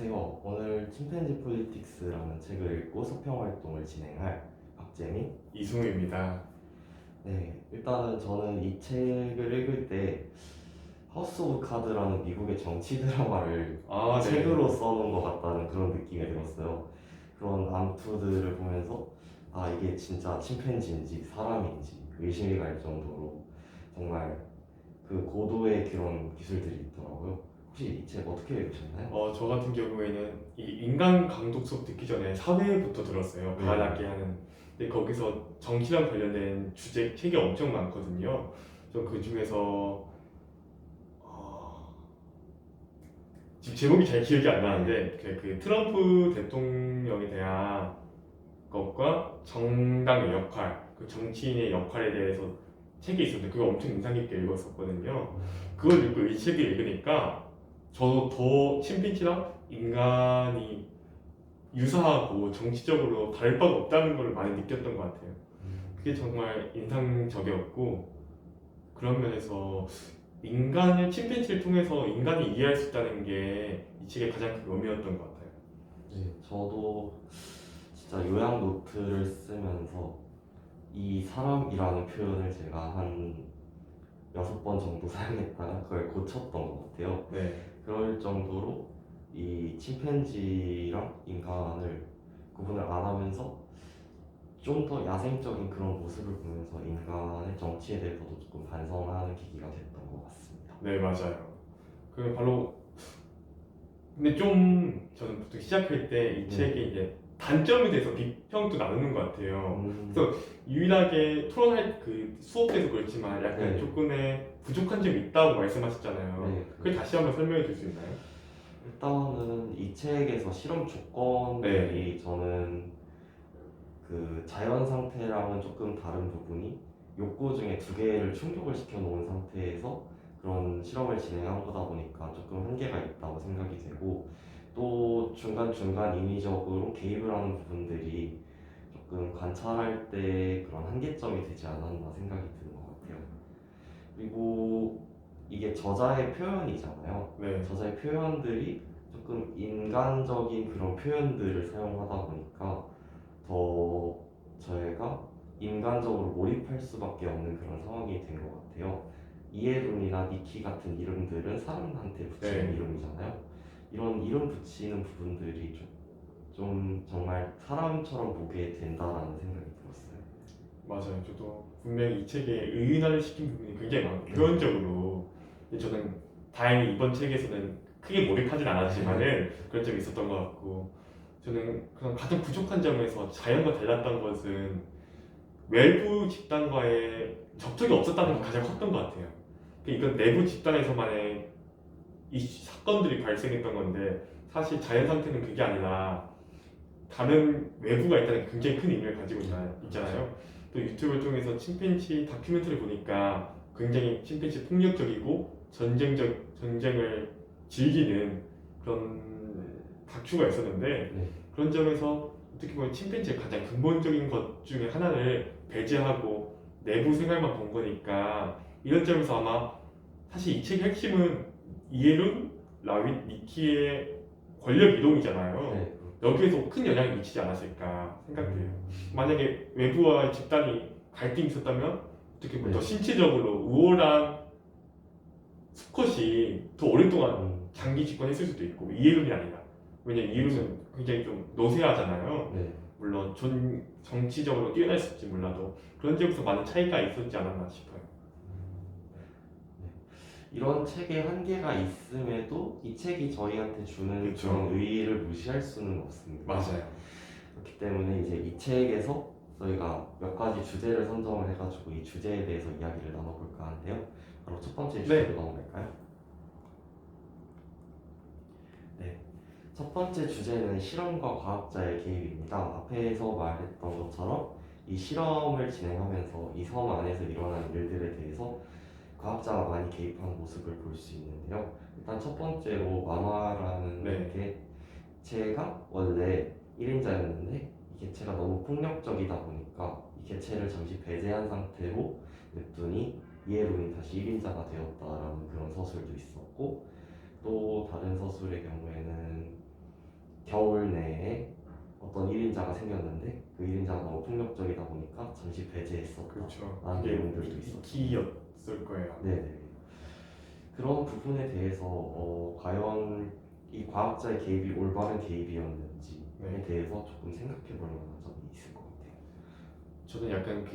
안녕하세요. 오늘 침팬지 폴리틱스라는 책을 읽고 서평 활동을 진행할 박재민. 이승우입니다. 네, 일단은 저는 이 책을 읽을 때 하우스 오브 카드라는 미국의 정치 드라마를 네. 책으로 써놓은 것 같다는 그런 느낌이 들었어요. 그런 암투들을 보면서 이게 진짜 침팬지인지 사람인지 의심이 갈 정도로 정말 그 고도의 그런 기술들이 있더라고요. 혹시 이 책 어떻게 읽으셨나요? 저 같은 경우에는 이 인간 강독 수업 듣기 전에 사회부터 들었어요. 네. 과학이 하는. 근데 거기서 정치랑 관련된 책이 엄청 많거든요. 저 그 중에서 지금 제목이 잘 기억이 안 네. 나는데 그 트럼프 대통령에 대한 것과 정당의 역할, 그 정치인의 역할에 대해서 책이 있었는데 그거 엄청 인상 깊게 읽었었거든요. 그걸 읽고 이 책을 읽으니까 저도 더 침팬지랑 인간이 유사하고 정치적으로 다를 바가 없다는 걸 많이 느꼈던 것 같아요. 그게 정말 인상적이었고, 그런 면에서 침팬지를 통해서 인간이 이해할 수 있다는 게 이 책의 가장 큰 의미였던 것 같아요. 네, 저도 진짜 요약 노트를 쓰면서 이 사람이라는 표현을 제가 한 6번 정도 사용했다가 그걸 고쳤던 것 같아요. 네, 그럴 정도로 이 침팬지랑 인간을 구분을 안 하면서 좀 더 야생적인 그런 모습을 보면서 인간의 정치에 대해서도 조금 반성하는 계기가 됐던 것 같습니다. 네, 맞아요. 그 바로 근데 좀 저는 보통 시작할 때 이 네. 책의 이제 단점에 대해서 비평도 나누는 것 같아요. 음, 그래서 유일하게 토론할 그 수업에서 그렇지만 약간 네. 조금의 부족한 점이 있다고 말씀하셨잖아요. 네. 그걸 다시 한번 설명해 줄 수 있나요? 일단은 이 책에서 실험 네, 조건들이 저는 그 자연 상태랑은 조금 다른 부분이 욕구 중에 두 개를 충족을 시켜 놓은 상태에서 그런 실험을 진행한 거다 보니까 조금 한계가 있다고 생각이 되고, 또 중간중간 인위적으로 개입을 하는 부분들이 조금 관찰할 때 그런 한계점이 되지 않았나 생각이 드는 것 같아요. 그리고 이게 저자의 표현이잖아요. 네, 저자의 표현들이 조금 인간적인 그런 표현들을 사용하다 보니까 더 저희가 인간적으로 몰입할 수밖에 없는 그런 상황이 된 것 같아요. 이에룬이나 니키 같은 이름들은 사람한테 붙이는 네, 이름이잖아요. 이런 이름 붙이는 부분들이 좀 정말 사람처럼 보게 된다라는 생각이 들었어요. 맞아요. 저도 분명히 이 책에 의인화를 시킨 부분이 굉장히 많고 네. 표현적으로. 근데 저는 다행히 이번 책에서는 크게 몰입하진 않았지만은 그런 점이 있었던 것 같고, 저는 그냥 가장 부족한 점에서 자연과 달랐던 것은 외부 집단과의 접촉이 없었다는 게 가장 컸던 것 같아요. 이건 내부 집단에서만의 이 사건들이 발생했던 건데, 사실 자연 상태는 그게 아니라 다른 외부가 있다는 게 굉장히 큰 의미를 가지고 그렇죠. 있잖아요. 또 유튜브를 통해서 침팬지 다큐멘터리 보니까 굉장히 침팬지 폭력적이고 전쟁을 즐기는 그런 다큐가 있었는데, 네. 그런 점에서 어떻게 보면 침팬지의 가장 근본적인 것 중에 하나를 배제하고 내부 생활만 본 거니까, 이런 점에서 아마 사실 이 책의 핵심은 이에룬, 라윗, 니키의 권력 이동이잖아요. 네. 여기에서 큰 영향을 미치지 않았을까 생각돼요. 음, 만약에 외부와의 집단이 갈등이 있었다면 어떻게 보면 더 네. 신체적으로 우월한 수컷이 더 오랫동안 음, 장기 집권했을 수도 있고, 이에룬이 아니라. 왜냐면 그렇죠. 이에룬은 굉장히 좀 노쇠하잖아요. 네. 물론 정치적으로 뛰어날 수 있을지 몰라도 그런 점에서 많은 차이가 있었지 않았나 싶어요. 네. 이런 책의 한계가 있음에도 이 책이 저희한테 주는 그렇죠. 그런 의의를 무시할 수는 없습니다. 맞아요. 그렇기 때문에 이제 이 책에서 저희가 몇 가지 주제를 선정을 해가지고 이 주제에 대해서 이야기를 나눠볼까 하는데요. 바로 첫 번째 주제로 네. 넘어갈까요? 네. 첫 번째 주제는 실험과 과학자의 개입입니다. 앞에서 말했던 것처럼 이 실험을 진행하면서 이 섬 안에서 일어난 일들에 대해서 과학자가 많이 개입한 모습을 볼 수 있는데요. 일단 첫 번째로 마마라는 네. 개체가 원래 1인자였는데 이 개체가 너무 폭력적이다 보니까 이 개체를 잠시 배제한 상태로 냅두니 이에론이 다시 1인자가 되었다라는 그런 서술도 있었고, 또 다른 서술의 경우에는 겨울 내에 어떤 1인자가 생겼는데 그 1인자가 너무 폭력적이다 보니까 잠시 배제했었다. 그렇죠. 라는 그게 내용들도 있었죠. 이키였을 거예요. 네네. 그런 부분에 대해서 과연 이 과학자의 개입이 올바른 개입이었는지에 네. 대해서 조금 생각해 볼 만한 점이 있을 것 같아요. 저는 약간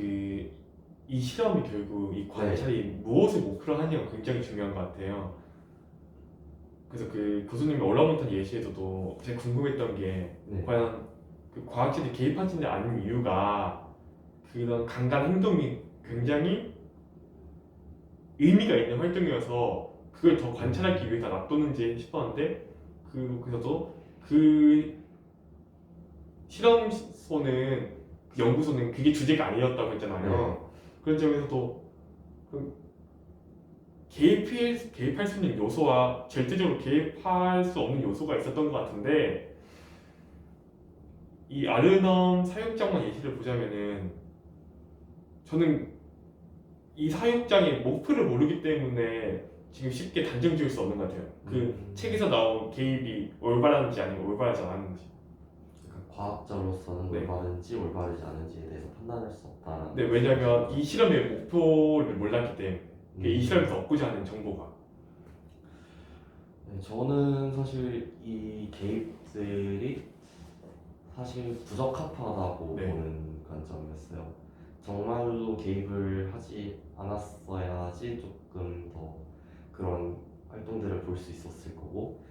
이 실험이 결국 이 관찰이 무엇을 목표로 하느냐가 굉장히 중요한 것 같아요. 그래서 그 교수님이 얼라모탄 예시에서도 제가 궁금했던 게 네. 과연 그 과학자들이 개입하지 않은 이유가 그런 강간 행동이 굉장히 의미가 있는 활동이어서 그걸 더 관찰하기 위해서 놔뒀는지 싶었는데 그래서도 그 실험소는 그 연구소는 그게 주제가 아니었다고 했잖아요. 그런 점에서도 그 개입할 수 있는 요소와 절대적으로 개입할 수 없는 요소가 있었던 것 같은데 이 아르넘 사육장만 예시를 보자면은 저는 이 사육장의 목표를 모르기 때문에 지금 쉽게 단정 지을 수 없는 것 같아요. 그 책에서 나온 개입이 올바른지 아니면 올바르지 않은지. 그러니까 과학자로서는 네. 올바른지 올바르지 않은지에 대해서 판단할 수 없다라는. 네, 왜냐하면 이 실험의 목표를 몰랐기 때문에 이 실험에서 얻고자 하는 정보가. 네, 저는 사실 이 개입들이 사실 부적합하다고 네. 보는 관점이었어요. 정말로 개입을 하지 않았어야지 조금 더 그런 활동들을 볼 수 있었을 거고,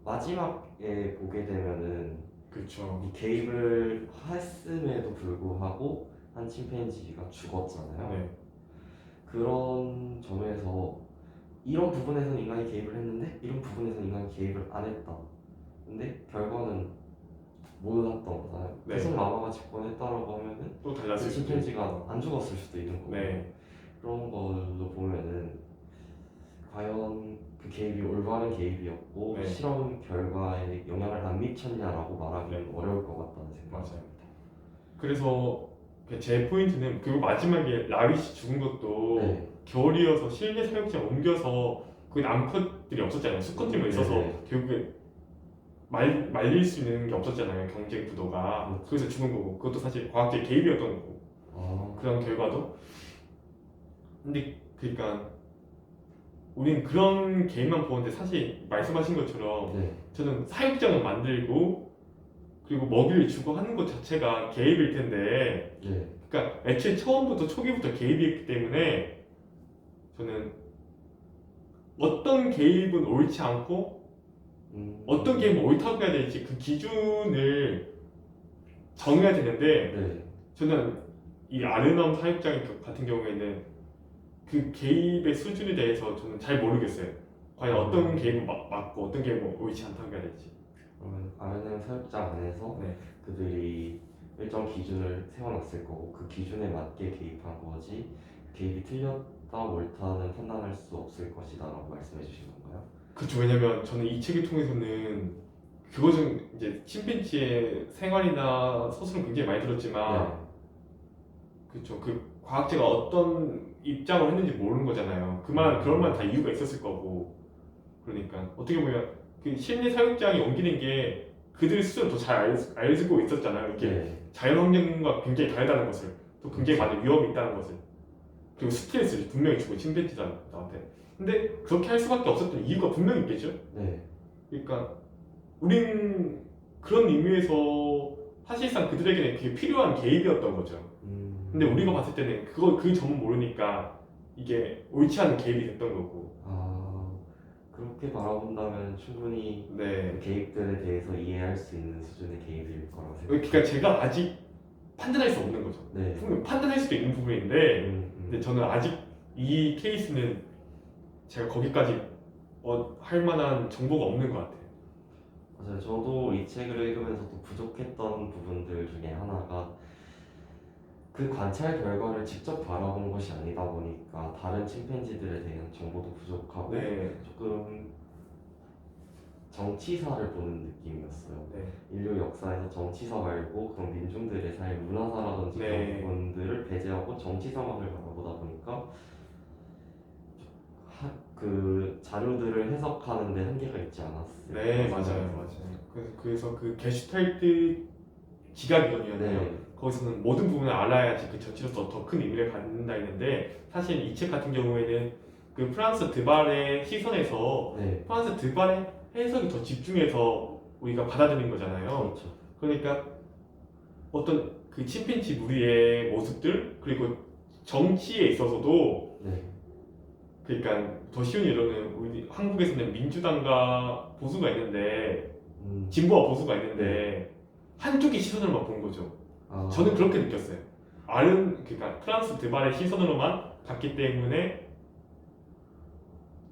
마지막에 보게 되면은 그렇죠. 이 개입을 했음에도 불구하고 한 침팬지가 죽었잖아요. 네. 그런 점에서 이런 부분에서는 인간이 개입을 했는데 이런 부분에서는 인간이 개입을 안 했다. 근데 결과는 몰랐던 거잖아요. 네. 계속 마마가 집권했다라고 하면은 또 그 달랐을 수도 침팬지가 있고. 안 죽었을 수도 있는 거고. 네. 그런 걸로 보면은 과연 그 개입이 올바른 개입이었고 네. 실험 결과에 영향을 안 미쳤냐라고 말하기는 네. 어려울 것 같다는 생각이 맞아요. 그래서 제 포인트는 그리고 마지막에 라빗이 죽은 것도 네. 겨울이어서 실내 사육장 옮겨서 그 암컷들이 없었잖아요. 수컷들만 있어서 네. 결국에 말릴 수 있는 게 없었잖아요. 경쟁 구도가. 그래서 죽은 거고 그것도 사실 과학자의 개입이었던 거고 그런 결과도. 근데 그러니까 우린 그런 개입만 보는데 사실 말씀하신 것처럼 네. 저는 사육장을 만들고 그리고 먹이를 주고 하는 것 자체가 개입일 텐데 네. 그러니까 애초에 처음부터 초기부터 개입이었기 때문에 저는 어떤 개입은 옳지 않고 어떤 개입은 옳다고 해야 될지 그 기준을 정해야 되는데 네. 저는 이 아르넘 사육장 같은 경우에는 그 개입의 수준에 대해서 저는 잘 모르겠어요. 과연 어떤 개입은 맞고 어떤 개입은 옳지 않다고 해야 될지. 그러면 RNA 사육장 안에서 네. 그들이 일정 기준을 세워놨을 거고 그 기준에 맞게 개입한 거지 개입이 틀렸다 옳다는 판단할 수 없을 것이다라고 말씀해 주신 건가요? 그렇죠. 왜냐면 저는 이 책을 통해서는 그것은 이제 침팬지의 생활이나 서술은 굉장히 많이 들었지만 그렇죠. 그 과학자가 어떤 입장을 했는지 모르는 거잖아요. 그럴 만한 다 이유가 있었을 거고. 그러니까 어떻게 보면 그 실내 사육장이 옮기는 게 그들 스스로 더 잘 알고 있었잖아요. 이게 자연 환경과 굉장히 다르다는 것을, 또 굉장히 많은 위험이 있다는 것을, 그리고 스트레스를 분명히 주고 침팬지들한테. 근데 그렇게 할 수밖에 없었던 이유가 분명히 있겠죠. 네. 그러니까 우린 그런 의미에서 사실상 그들에게는 그게 필요한 개입이었던 거죠. 근데 우리가 봤을 때는 그 점은 모르니까 이게 옳지 않은 개입이 됐던 거고. 그렇게 바라본다면 충분히 네. 그 개입들에 대해서 이해할 수 있는 수준의 개입일 거라고 생각합니다. 그러니까 제가 아직 판단할 수 없는 거죠. 네. 분명 판단할 수도 있는 부분인데, 근데 저는 아직 이 케이스는 제가 거기까지 할 만한 정보가 없는 것 같아요. 맞아요. 저도 이 책을 읽으면서도 부족했던 부분들 중에 하나가 그 관찰 결과를 직접 바라본 것이 아니다 보니까 다른 침팬지들에 대한 정보도 부족하고 네. 조금 정치사를 보는 느낌이었어요. 네. 인류 역사에서 정치사 말고 그런 민중들의 삶, 문화사라든지 네. 그런 부분들을 배제하고 정치사만을 바라보다 보니까 그 자료들을 해석하는데 한계가 있지 않았어요. 네, 맞아요. 그래서 그 게슈탈트 기각이론이었나요? 네, 거기서는 모든 부분을 알아야지 그 전체로서 더 큰 의미를 갖는다 했는데 사실 이 책 같은 경우에는 그 프란스 드발의 시선에서 네, 프란스 드발의 해석이 더 집중해서 우리가 받아들인 거잖아요. 그렇죠. 그러니까 어떤 그 침팬지 무리의 모습들 그리고 정치에 있어서도 네, 그러니까 더 쉬운 예로는 우리 한국에서는 민주당과 보수가 있는데 진보와 보수가 있는데 한쪽의 시선으로만 본 거죠. 아, 저는 그렇게 느꼈어요. 그러니까 프랑스 드발의 시선으로만 봤기 때문에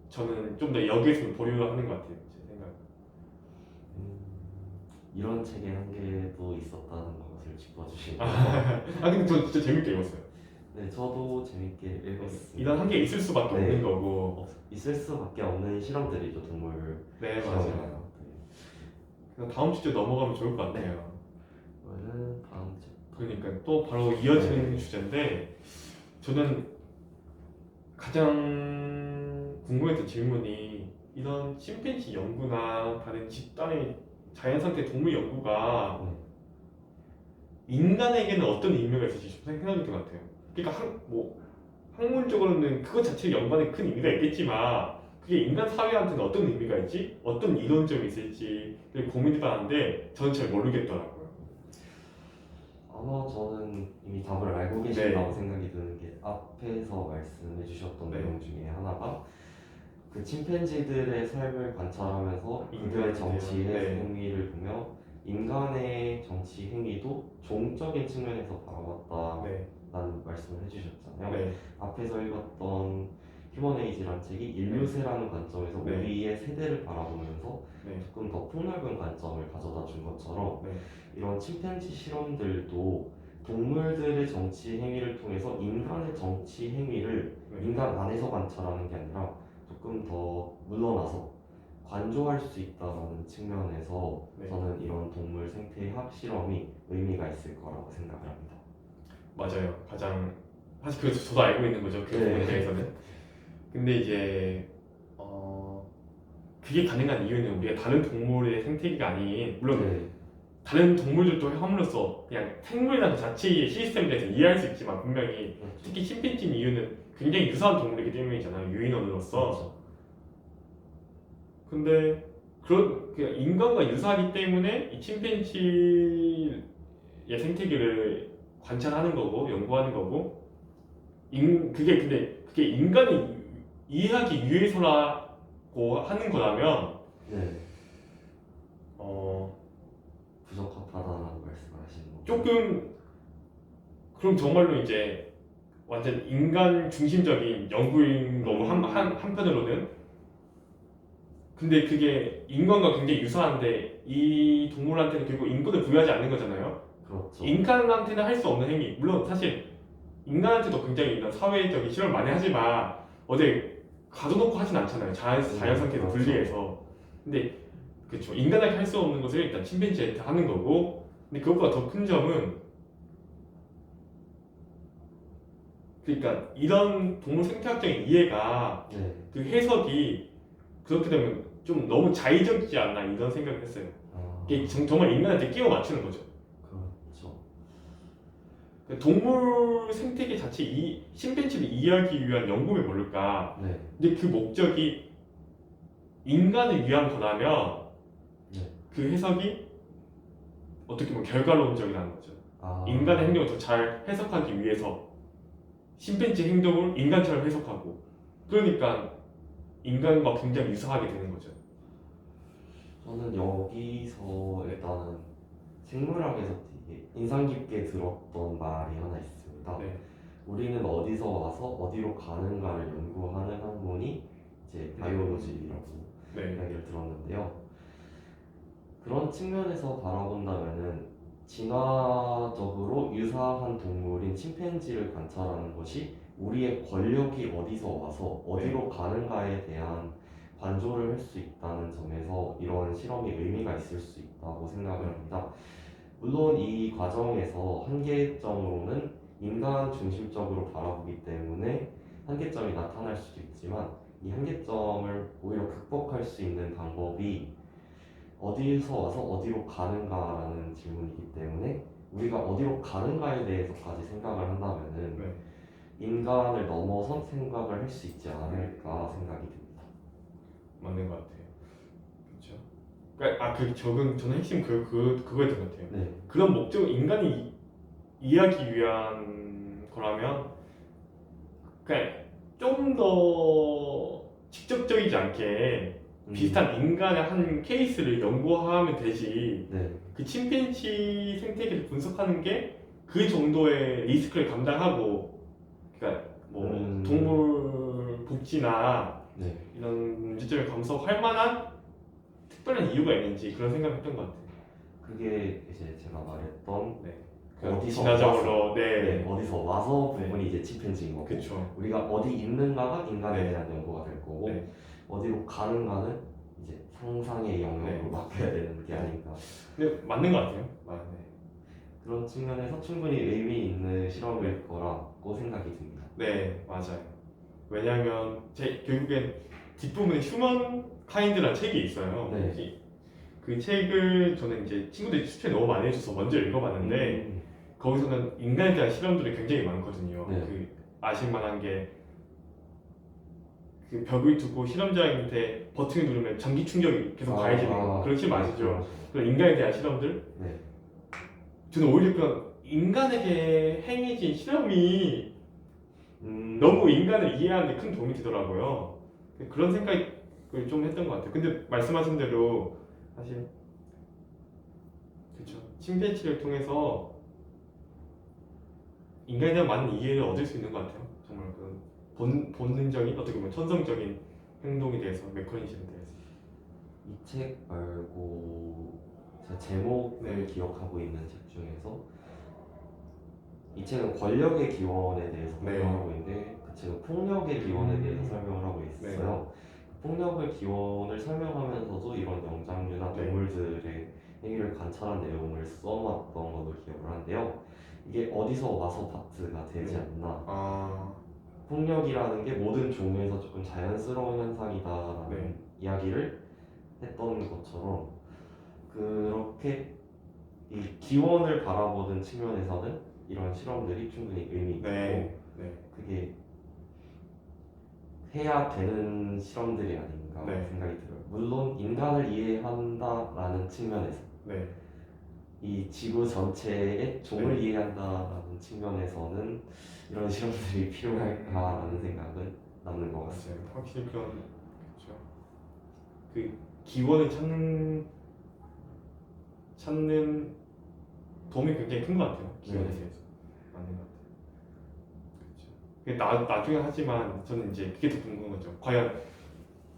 저는 좀 더 여기에서 보류를 하는 것 같아요. 제 생각. 음, 이런 책의 한계도 있었다는 것을 짚어주시네요. 근데 저 진짜 재밌게 읽었어요. 네, 저도 재밌게 읽었습니다. 이런 한계 있을 수밖에 네. 없는 거고. 있을 수밖에 없는 실험들이죠, 동물 네, 실험이나. 맞아요. 그래서 다음 주제 넘어가면 좋을 것 같아요. 그러면 다음 주. 그러니까 또 바로 이어지는 주제인데 저는 가장 궁금했던 질문이 이런 침팬지 연구나 다른 집단의 자연상태 동물 연구가 네. 인간에게는 어떤 의미가 있을지 좀 생각이 든 것 같아요. 그러니까 학문적으로는 그것 자체 연구에 큰 의미가 있겠지만 그게 인간 사회한테는 어떤 의미가 있지? 어떤 이론점이 있을지를 고민을 하는데 저는 잘 모르겠더라고요. 아마 저는 이미 답을 알고 계신다고 생각이 드는 게 앞에서 말씀해 주셨던 네. 내용 중에 하나가 그 침팬지들의 삶을 관찰하면서 그들의 인간에 정치 대한, 행위를 보며 인간의 정치 행위도 종적인 측면에서 바라봤다라는 네. 말씀을 해주셨잖아요. 네. 앞에서 읽었던 휴먼에이지라는 책이 인류세라는 관점에서 네. 우리의 세대를 바라보면서 네. 조금 더 폭넓은 관점을 가져다 준 것처럼 네. 이런 침팬지 실험들도 동물들의 정치 행위를 통해서 인간의 정치 행위를 네. 인간 안에서 관찰하는 게 아니라 조금 더 물러나서 관조할 수 있다는 측면에서 네. 저는 이런 동물 생태학 실험이 의미가 있을 거라고 생각을 합니다. 맞아요. 사실 그래서 저도 알고 있는 거죠. 그 부분에 대해서는. 근데 이제 그게 가능한 이유는 우리가 다른 동물의 생태계가 아닌 물론 네, 다른 동물들도 함으로써 그냥 생물이라는 그 자체의 시스템에 대해서 이해할 수 있지만 분명히 그렇죠. 특히 침팬지인 이유는 굉장히 유사한 동물이기 때문이잖아요. 유인원으로서. 그렇죠. 근데 그냥 인간과 유사하기 때문에 이 침팬지의 생태계를 관찰하는 거고 연구하는 거고 그게 인간을 이해하기 위해서라고 하는 거라면 네, 어 부적합하다는 말씀을 하시는 거죠. 조금 그럼 정말로 이제 완전 인간 중심적인 연구인 거고 한편으로는 근데 그게 인간과 굉장히 유사한데 이 동물한테는 결국 인권을 부여하지 않는 거잖아요. 그렇죠. 인간한테는 할 수 없는 행위. 물론 사실 인간한테도 굉장히 이런 사회적인 실험을 많이 하지만 어제 가둬놓고 하진 않잖아요. 자연 상태에서 그렇죠. 분리해서. 근데 그렇죠. 인간에게 할 수 없는 것을 일단 침팬지한테 하는 거고. 근데 그것보다 더 큰 점은 그러니까 이런 동물 생태학적인 이해가 네, 그 해석이 그렇게 되면 좀 너무 자의적이지 않나 이런 생각을 했어요. 이게 정말 인간한테 끼워 맞추는 거죠. 그렇죠. 동물 생태계 자체 이 침팬지를 이해하기 위한 연구를 모를까. 네, 근데 그 목적이 인간을 위한 거라면 네. 그 해석이 어떻게 보면 결과론적이라는 거죠. 아, 인간의 행동을 더 잘 해석하기 위해서 침팬지 행동을 인간처럼 해석하고 그러니까 인간과 굉장히 유사하게 되는 거죠. 저는 여기서 일단은 생물학에서 되게 인상 깊게 들었던 말이 하나 있습니다. 네. 우리는 어디서 와서 어디로 가는가를 연구하는 학문이 이제 바이오로지라고 네. 이야기를 들었는데요. 그런 측면에서 바라본다면은 진화적으로 유사한 동물인 침팬지를 관찰하는 것이 우리의 권력이 어디서 와서 어디로 가는가에 대한 관조를 할 수 있다는 점에서 이런 실험이 의미가 있을 수 있다고 생각을 합니다. 물론 이 과정에서 한계점으로는 인간 중심적으로 바라보기 때문에 한계점이 나타날 수도 있지만 이 한계점을 오히려 극복할 수 있는 방법이 어디서 와서 어디로 가는가라는 질문이기 때문에 우리가 어디로 가는가에 대해서까지 생각을 한다면은 네. 인간을 넘어선 생각을 할 수 있지 않을까 생각이 듭니다. 맞는 것 같아요. 그렇죠. 그러니까 저는 핵심 그거였던 것 같아요. 네, 그런 목적을 인간이 이해하기 위한 거라면 그냥 좀 더 직접적이지 않게 비슷한 인간의 한 케이스를 연구하면 되지. 네, 그 침팬지 생태계를 분석하는 게 그 정도의 리스크를 감당하고, 그러니까 뭐 동물 복지나 네. 이런 문제점을 감수할 만한 특별한 이유가 있는지 그런 생각을 했던 것 같아요. 그게 이제 제가 말했던 네. 어디서 진화적으로 네, 어디서 와서 네. 부분이 이제 침팬지인 거고 그렇죠. 우리가 어디 있는가가 인간에 네. 대한 연구가 될 거고 네. 어디로 가는가는 이제 상상의 영역으로 네. 맡겨야 되는 게 아닌가. 근데 맞는 것 같아요. 맞네. 그런 측면에서 충분히 의미 있는 실험일 거라고 생각이 듭니다. 네, 맞아요. 왜냐하면 결국엔 뒷부분에 휴먼 카인드라는 책이 있어요. 네. 그 책을 저는 이제 친구들이 추천 너무 많이 해줘서 먼저 읽어봤는데 거기서는 인간에 대한 실험들이 굉장히 많거든요. 네. 그 아실만한 게 그 벽을 두고 실험자한테 버튼을 누르면 전기 충격이 계속 가해지는 거. 그런 실험 아시죠? 그런 인간에 대한 실험들. 네. 저는 오히려 그런 인간에게 행해진 실험이 너무 인간을 이해하는 데 큰 도움이 되더라고요. 그런 생각을 좀 했던 것 같아요. 근데 말씀하신 대로 사실 그렇죠. 침팬지를 통해서 인간에 대한 많은 이해를 얻을 수 있는 것 같아요. 정말 그 본능적인 어떻게 보면 천성적인 행동에 대해서 메커니즘에 대해서. 이 책 말고 제 제목을 네. 기억하고 있는 책 중에서 이 책은 권력의 기원에 대해서 네. 설명하고 있는데 그 책은 폭력의 기원에 대해서 설명을 하고 있어요. 폭력의 기원을 설명하면서도 이런 영장류나 네. 동물들의 행위를 관찰한 내용을 써놨던 걸로 기억을 하는데요. 이게 어디서 와서 파트가 되지 네. 않나. 아, 폭력이라는 게 모든 종에서 조금 자연스러운 현상이다라는 네. 이야기를 했던 것처럼 그렇게 이 기원을 바라보는 측면에서는 이런 실험들이 충분히 의미 있고 네. 네. 그게 해야 되는 실험들이 아닌가 네. 생각이 들어요. 물론 인간을 이해한다라는 측면에서 네. 이 지구 전체의 종을 네. 이해한다라는 측면에서는 이런 실험들이 필요할까라는 생각은 남는 것 같습니다. 맞아요. 확실히 그렇죠. 그 기원을 찾는 도움이 굉장히 큰 것 같아요. 기원에 네. 대해서 맞는 것 같아요. 그렇죠. 나중에 하지만 저는 이제 그게 더 궁금한 거죠. 과연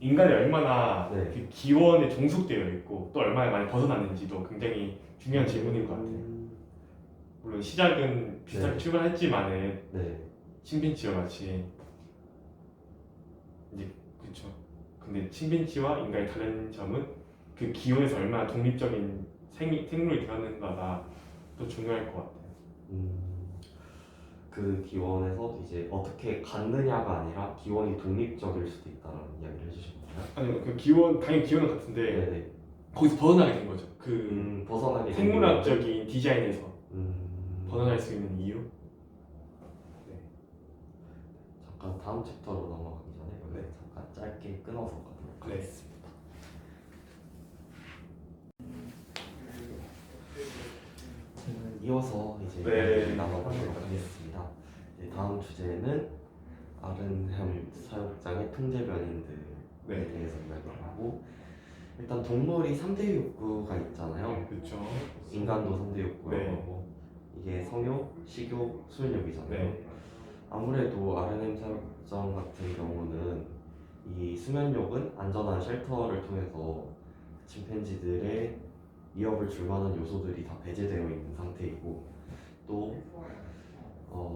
인간이 얼마나 네. 그 기원에 종속되어 있고 또 얼마나 많이 벗어났는지도 굉장히 중요한 질문인 것 같아요. 물론 시작은 비슷하게 네. 출발했지만은 네. 침팬지와 같이 이제 그렇죠. 근데 침팬지와 인간의 다른 점은 그 기원에서 얼마나 독립적인 생물이 되었는가가 더 중요할 것 같아요. 그 기원에서 이제 어떻게 갔느냐가 아니라 기원이 독립적일 수도 있다라는 이야기를 해주신 건가요? 아니요, 그 기원 당연히 기원은 같은데 네네. 거기서 벗어나게 된 거죠. 그 벗어나게 된 생물학적인 디자인에서 이유는? 벗어날 수 있는 이유. 잠깐 다음 챕터로 넘어가기 전에 여기 네. 잠깐 짧게 끊어서 가도록 네. 하겠습니다. 이어서 이제 네. 이야기를 나눠보도록 하겠습니다. 다음 주제는 아른햄 사육장의 통제 변인들에 네. 대해서 이야기를 하고 일단 동물이 3대 욕구가 있잖아요. 그렇죠. 인간도 3대 욕구라고 네. 하고 이게 성욕, 식욕, 수면욕이잖아요. 네. 아무래도 아른햄 사육장 같은 경우는 이 수면욕은 안전한 쉘터를 통해서 침팬지들의 위협을 줄 만한 요소들이 다 배제되어 있는 상태이고 또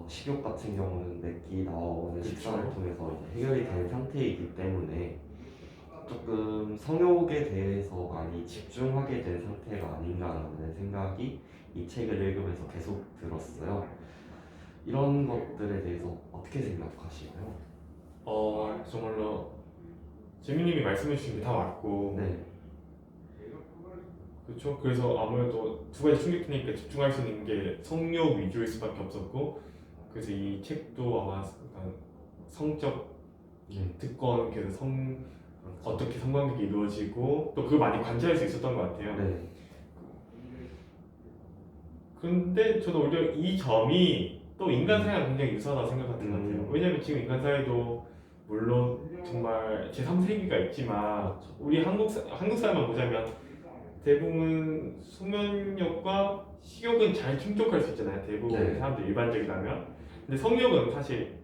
식욕 같은 경우는 내끼 나오는 식사를 통해서 이제 해결이 된 상태이기 때문에 조금 성욕에 대해서 많이 집중하게 된 상태가 아닌가라는 생각이 이 책을 읽으면서 계속 들었어요. 이런 것들에 대해서 어떻게 생각하시나요? 정말로 재민님이 말씀해 주신 게 다 맞고 네. 그렇죠. 그래서 아무래도 두 가지 충격이니까 집중할 수 있는 게 성욕 위주일 수밖에 없었고 그래서 이 책도 아마 약간 성적 네. 특권 그래서 그렇죠. 어떻게 성관계가 이루어지고 또 그걸 많이 관찰할 수 있었던 것 같아요. 네. 근데 저도 오히려 이 점이 또 인간 사회랑 굉장히 유사하다고 생각하는 것 같아요. 음. 왜냐면 지금 인간 사회도 물론 정말 제3세기가 있지만 그렇죠. 우리 한국 사회만 보자면 대부분 수면욕과 식욕은 잘 충족할 수 있잖아요. 대부분 네. 사람들 일반적이라면. 근데 성욕은 사실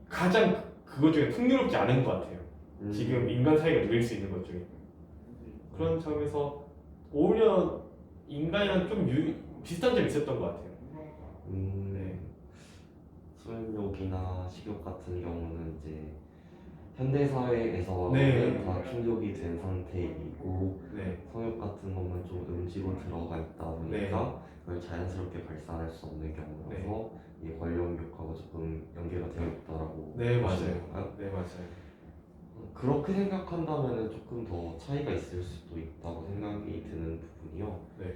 가장 그것 중에 풍요롭지 않은 것 같아요. 지금 인간 사회가 누릴 수 있는 것 중에. 그런 점에서 오히려 인간이랑 좀 비슷한 점이 있었던 것 같아요. 네. 수면욕이나 식욕 같은 경우는 이제 현대 사회에서는 네. 다 충족이 된 상태이고 네. 성욕 같은 것만 좀 음지로 들어가 있다 보니까 그걸 자연스럽게 발산할 수 없는 경우라서 이 권력욕하고 조금 연계가 되어 있다라고 네, 보시는 맞아요. 건가요? 네, 맞아요. 그렇게 생각한다면 조금 더 차이가 있을 수도 있다고 생각이 드는 부분이요. 네.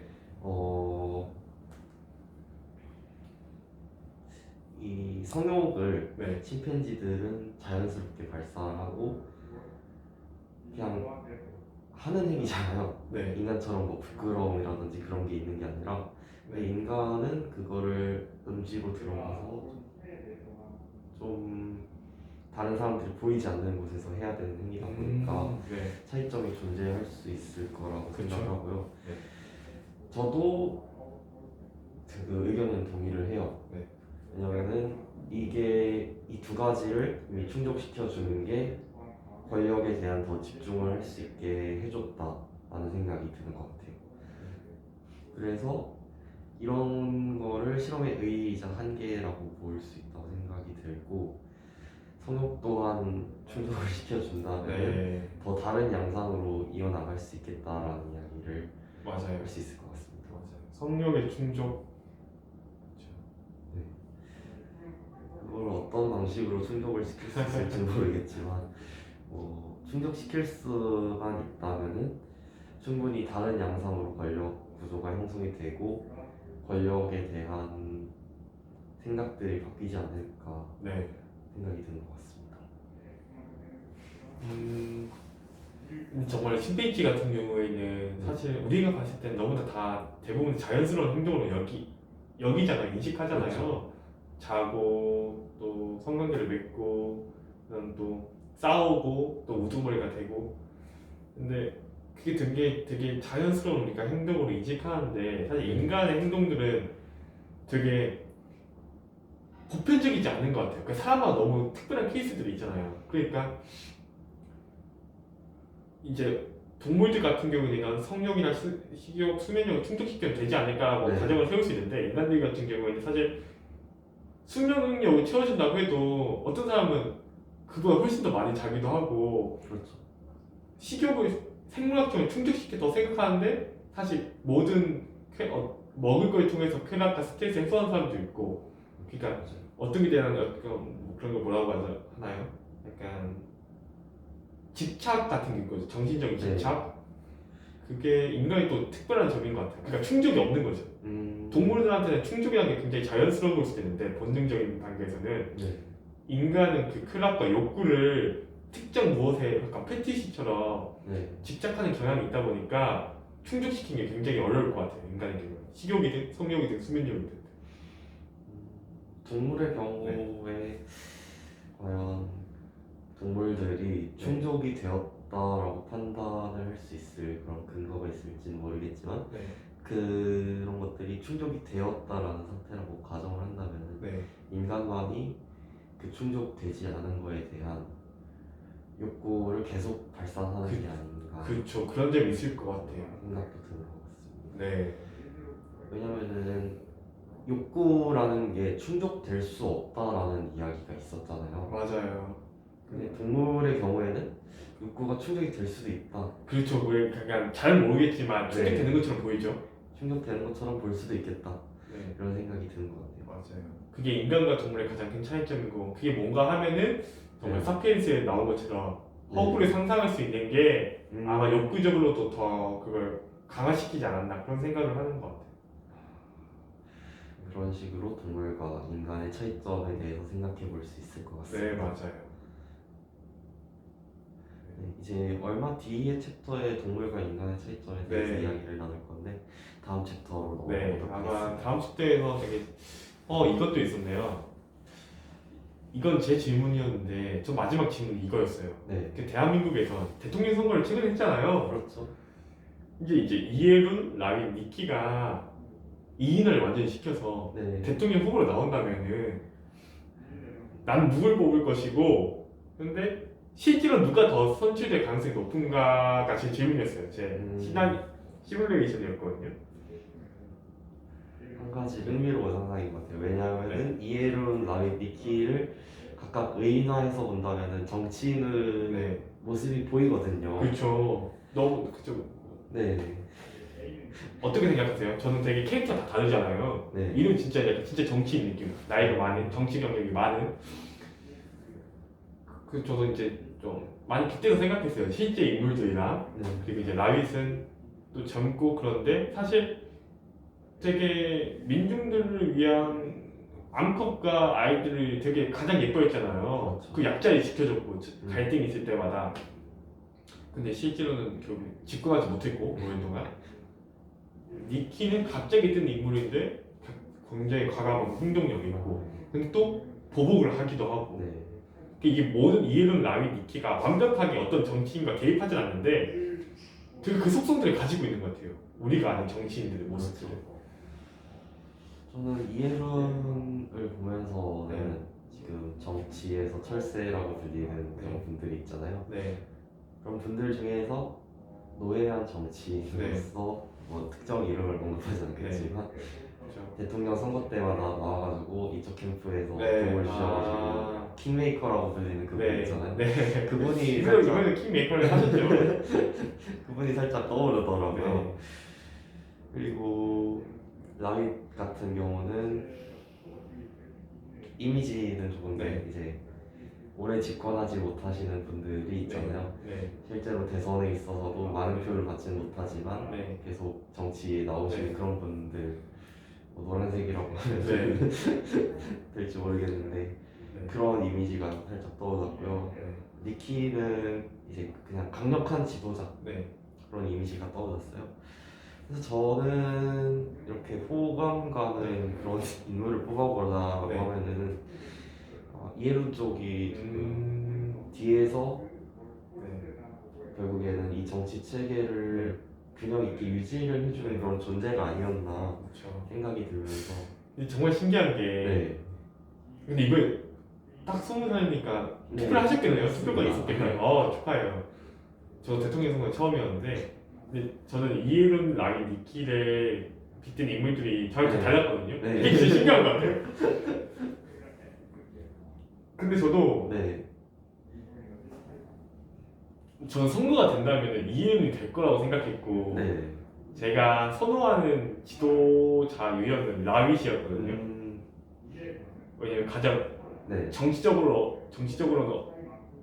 이 성욕을 네. 침팬지들은 자연스럽게 발산하고 그냥 하는 행위잖아요. 네. 인간처럼 뭐 부끄러움이라든지 그런 게 있는 게 아니라 근데 인간은 그거를 음지로 들어가서 좀 다른 사람들이 보이지 않는 곳에서 해야 되는 행위다 보니까 네. 차이점이 존재할 수 있을 거라고 그쵸. 생각하고요. 네. 저도 그 의견은 동의를 해요. 네. 왜냐면은 이게 이 두 가지를 이미 충족시켜 주는 게 권력에 대한 더 집중을 할 수 있게 해줬다라는 생각이 드는 것 같아요. 그래서 이런 거를 실험의 의의이자 한계라고 볼 수 있다고 생각이 들고 성욕 또한 충족을 시켜준다면 네. 더 다른 양상으로 이어나갈 수 있겠다라는 이야기를 맞아요. 할 수 있을 것 같습니다. 맞아요. 성욕의 충족. 그걸 어떤 방식으로 충족을 시킬 수 있을지 모르겠지만 충족시킬 수만 있다면은 충분히 다른 양상으로 권력 구조가 형성이 되고 권력에 대한 생각들이 바뀌지 않을까 네. 생각이 드는 것 같습니다. 정말 침팬지 같은 경우에는 사실 우리가 봤을 땐 너무나 다 대부분 자연스러운 행동으로 여기잖아요. 인식하잖아요. 그렇죠. 자고 또 성관계를 맺고 그다음 또 싸우고 또 우두머리가 되고 근데 그게 되게 자연스러운 우리가 행동으로 인식하는데 사실 인간의 행동들은 되게 보편적이지 않은 것 같아요. 그러니까 사람마다 너무 특별한 케이스들이 있잖아요. 그러니까 이제 동물들 같은 경우에는 성욕이나 식욕, 수면욕을 충족시키면 되지 않을까라고 네. 가정을 세울 수 있는데 인간들 같은 경우에는 사실 수면욕을 채워준다고 해도 어떤 사람은 그보다 훨씬 더 많이 자기도 하고 그렇죠. 식욕을 생물학적으로 충족시켰다고 생각하는데 사실 모든 먹을 걸 통해서 쾌락과 스트레스 해소하는 사람도 있고 그러니까 어떤 게 대한 그런 거 뭐라고 하나요? 약간 집착 같은 게 있거든요. 정신적인 집착. 그게 인간이 또 특별한 점인 것 같아요. 그러니까 충족이 없는 거죠. 동물들한테는 충족이라는 게 굉장히 자연스러운 걸 수도 있는데 본능적인 단계에서는 인간은 그 쾌락과 욕구를 특정 무엇에 약간 패티시처럼 집착하는 경향이 있다 보니까 충족시키는 게 굉장히 어려울 것 같아요. 인간의 경우는 식욕이든 성욕이든 수면욕이든. 동물의 경우에 과연 동물들이 충족이 되었다라고 판단을 할 수 있을 그런 근거가 있을지는 모르겠지만 그런 것들이 충족이 되었다라는 상태라고 가정을 한다면 인간만이 그 충족되지 않은 거에 대한 욕구를 계속 발산하는 게 아닌가. 그렇죠. 그런 점이 있을 것 같아요. 생각도 드는 것 같습니다. 네. 왜냐면은 욕구라는 게 충족될 수 없다라는 이야기가 있었잖아요. 맞아요. 근데 동물의 경우에는 욕구가 충족이 될 수도 있다. 그렇죠. 우리 그냥 잘 모르겠지만 충족되는 것처럼 보이죠. 충족되는 것처럼 볼 수도 있겠다. 네. 이런 생각이 드는 것 같아요. 맞아요. 그게 인간과 동물의 가장 큰 차이점이고 그게 뭔가 하면은 정말 사피엔스에 나온 것처럼 허구를 상상할 수 있는 게 아마 음. 욕구적으로도 더 그걸 강화시키지 않았나 그런 생각을 하는 것 같아요. 그런 식으로 동물과 인간의 차이점에 대해서 생각해 볼 수 있을 것 같습니다. 네, 맞아요. 네, 이제 얼마 뒤의 챕터에 동물과 인간의 차이점에 대해서 네. 이야기를 나눌 건데 다음 챕터로 네, 넘어가도록 아마 하겠습니다. 다음 챕터에서 되게 이것도 있었네요. 이건 제 질문이었는데 저 마지막 질문이 이거였어요. 네, 그 대한민국에서 대통령 선거를 최근에 했잖아요. 그렇죠. 이제 이에룬, 라윈, 니키가 2인을 완전히 시켜서 네, 대통령 후보로 나온다면은 난 누굴 뽑을 것이고 근데 실제로 누가 더 선출될 가능성이 높은가가 제 질문이었어요. 제 시뮬레이션이었거든요. 한 가지 흥미로운 상상인 것 같아요. 왜냐하면은 이에룬, 라윗, 니키를 각각 의인화해서 본다면은 정치인의 네, 모습이 보이거든요. 그렇죠. 너무 그죠. 네, 어떻게 생각하세요? 저는 되게 캐릭터 다 다르잖아요. 네, 이름 진짜 약간 진짜 정치인 느낌. 나이가 많은 정치 경력이 많은. 저도 이제 좀 많이 빗대서 생각했어요. 실제 인물들이랑 네, 그리고 이제 라윗은 또 젊고 그런데 사실 되게 민중들을 위한 암컷과 아이들을 되게 가장 예뻐했잖아요. 그렇죠. 그 약자를 지켜줬고 갈등이 있을 때마다. 근데 실제로는 결국 집권하지 못했고 오랜 동안. 니키는 갑자기 뜬 인물인데 굉장히 과감하고 행동력 있고 근데 또 보복을 하기도 하고 네, 이게 모든 이에룬, 라윈, 니키가 완벽하게 어떤 정치인과 개입하진 않는데 되게 그 속성들을 가지고 있는 것 같아요. 우리가 아는 정치인들의 모습들. 저는 이에룬을 보면서는 네. 지금 정치에서 철새라고 불리는 그런 네. 분들이 있잖아요. 네, 그런 분들 중에서 노예한 정치인으로서 뭐 특정 이름을 언급하지 않겠지만 그렇죠. 대통령 선거 때마다 나와가지고 이쪽 캠프에서 네. 도움을 주셔가지고 킹메이커라고 불리는 그분 네. 있잖아요. 네. 그분이 이번에 킹메이커를 하셨죠. 그분이 살짝 떠오르더라고요. 네. 그리고 라윗 같은 경우는 이미지는 좋은데 네. 이제 오래 집권하지 못하시는 분들이 있잖아요. 네. 실제로 대선에 있어서도 많은 표를 받지는 못하지만 네. 계속 정치에 나오시는 네. 그런 분들, 뭐 노란색이라고 하면 네. 될지 모르겠는데 네. 그런 이미지가 살짝 떠올랐고요. 네. 니키는 이제 그냥 강력한 지도자 네. 그런 이미지가 떠올랐어요. 그래서 저는 이렇게 호감 가는 그런 인물을 뽑아보라고 네. 하면은 이에룬 쪽이 뒤에서 네. 결국에는 이 정치 체계를 균형 있게 유지를 해주는 그런 존재가 아니었나 그렇죠. 생각이 들면서 근데 정말 신기한 게 네, 근데 이거 딱 20살이니까 네. 투표를 하셨겠네요. 그렇습니다. 투표가 있었겠네요. 축하해요. 저 대통령 선거 처음이었는데 근데 저는 이에룬, 라윈, 니키를 빗댄 인물들이 저한테 네. 달랐거든요. 네. 이게 진짜 신기한 것 같아요. 근데 저도 저는 선거가 된다면 이에룬이 될 거라고 생각했고 네. 제가 선호하는 지도자 유형은 라윗이었거든요. 왜냐면 가장 네, 정치적으로는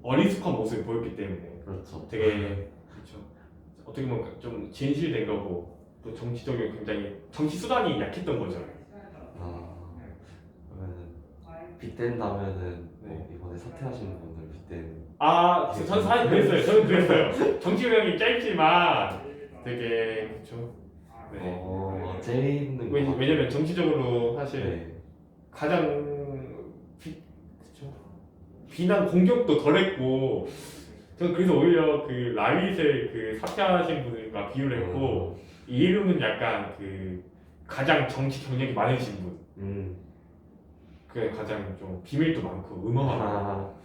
어리숙한 모습을 보였기 때문에 그렇죠. 되게 그렇죠. 어떻게 보면 좀 진실된 거고 또 정치적으로 굉장히 정치 수단이 약했던 거죠. 그러면은 빗댄다면은 네. 뭐 이번에 사퇴하신 분들 빗댄 저는 사실 그랬어요. 저는 그랬어요. 정치 경력이 짧지만 되게 그렇죠. 네. 재밌는 것 같아요. 왜냐면 정치적으로 사실 네, 가장 비난 공격도 덜했고 저는 그래서 오히려 그 라윗을 그 사퇴하신 분과 비유를 했고 이에룬은 약간 그 가장 정치 경력이 많으신 분. 그 가장 좀 비밀도 많고 음험하고.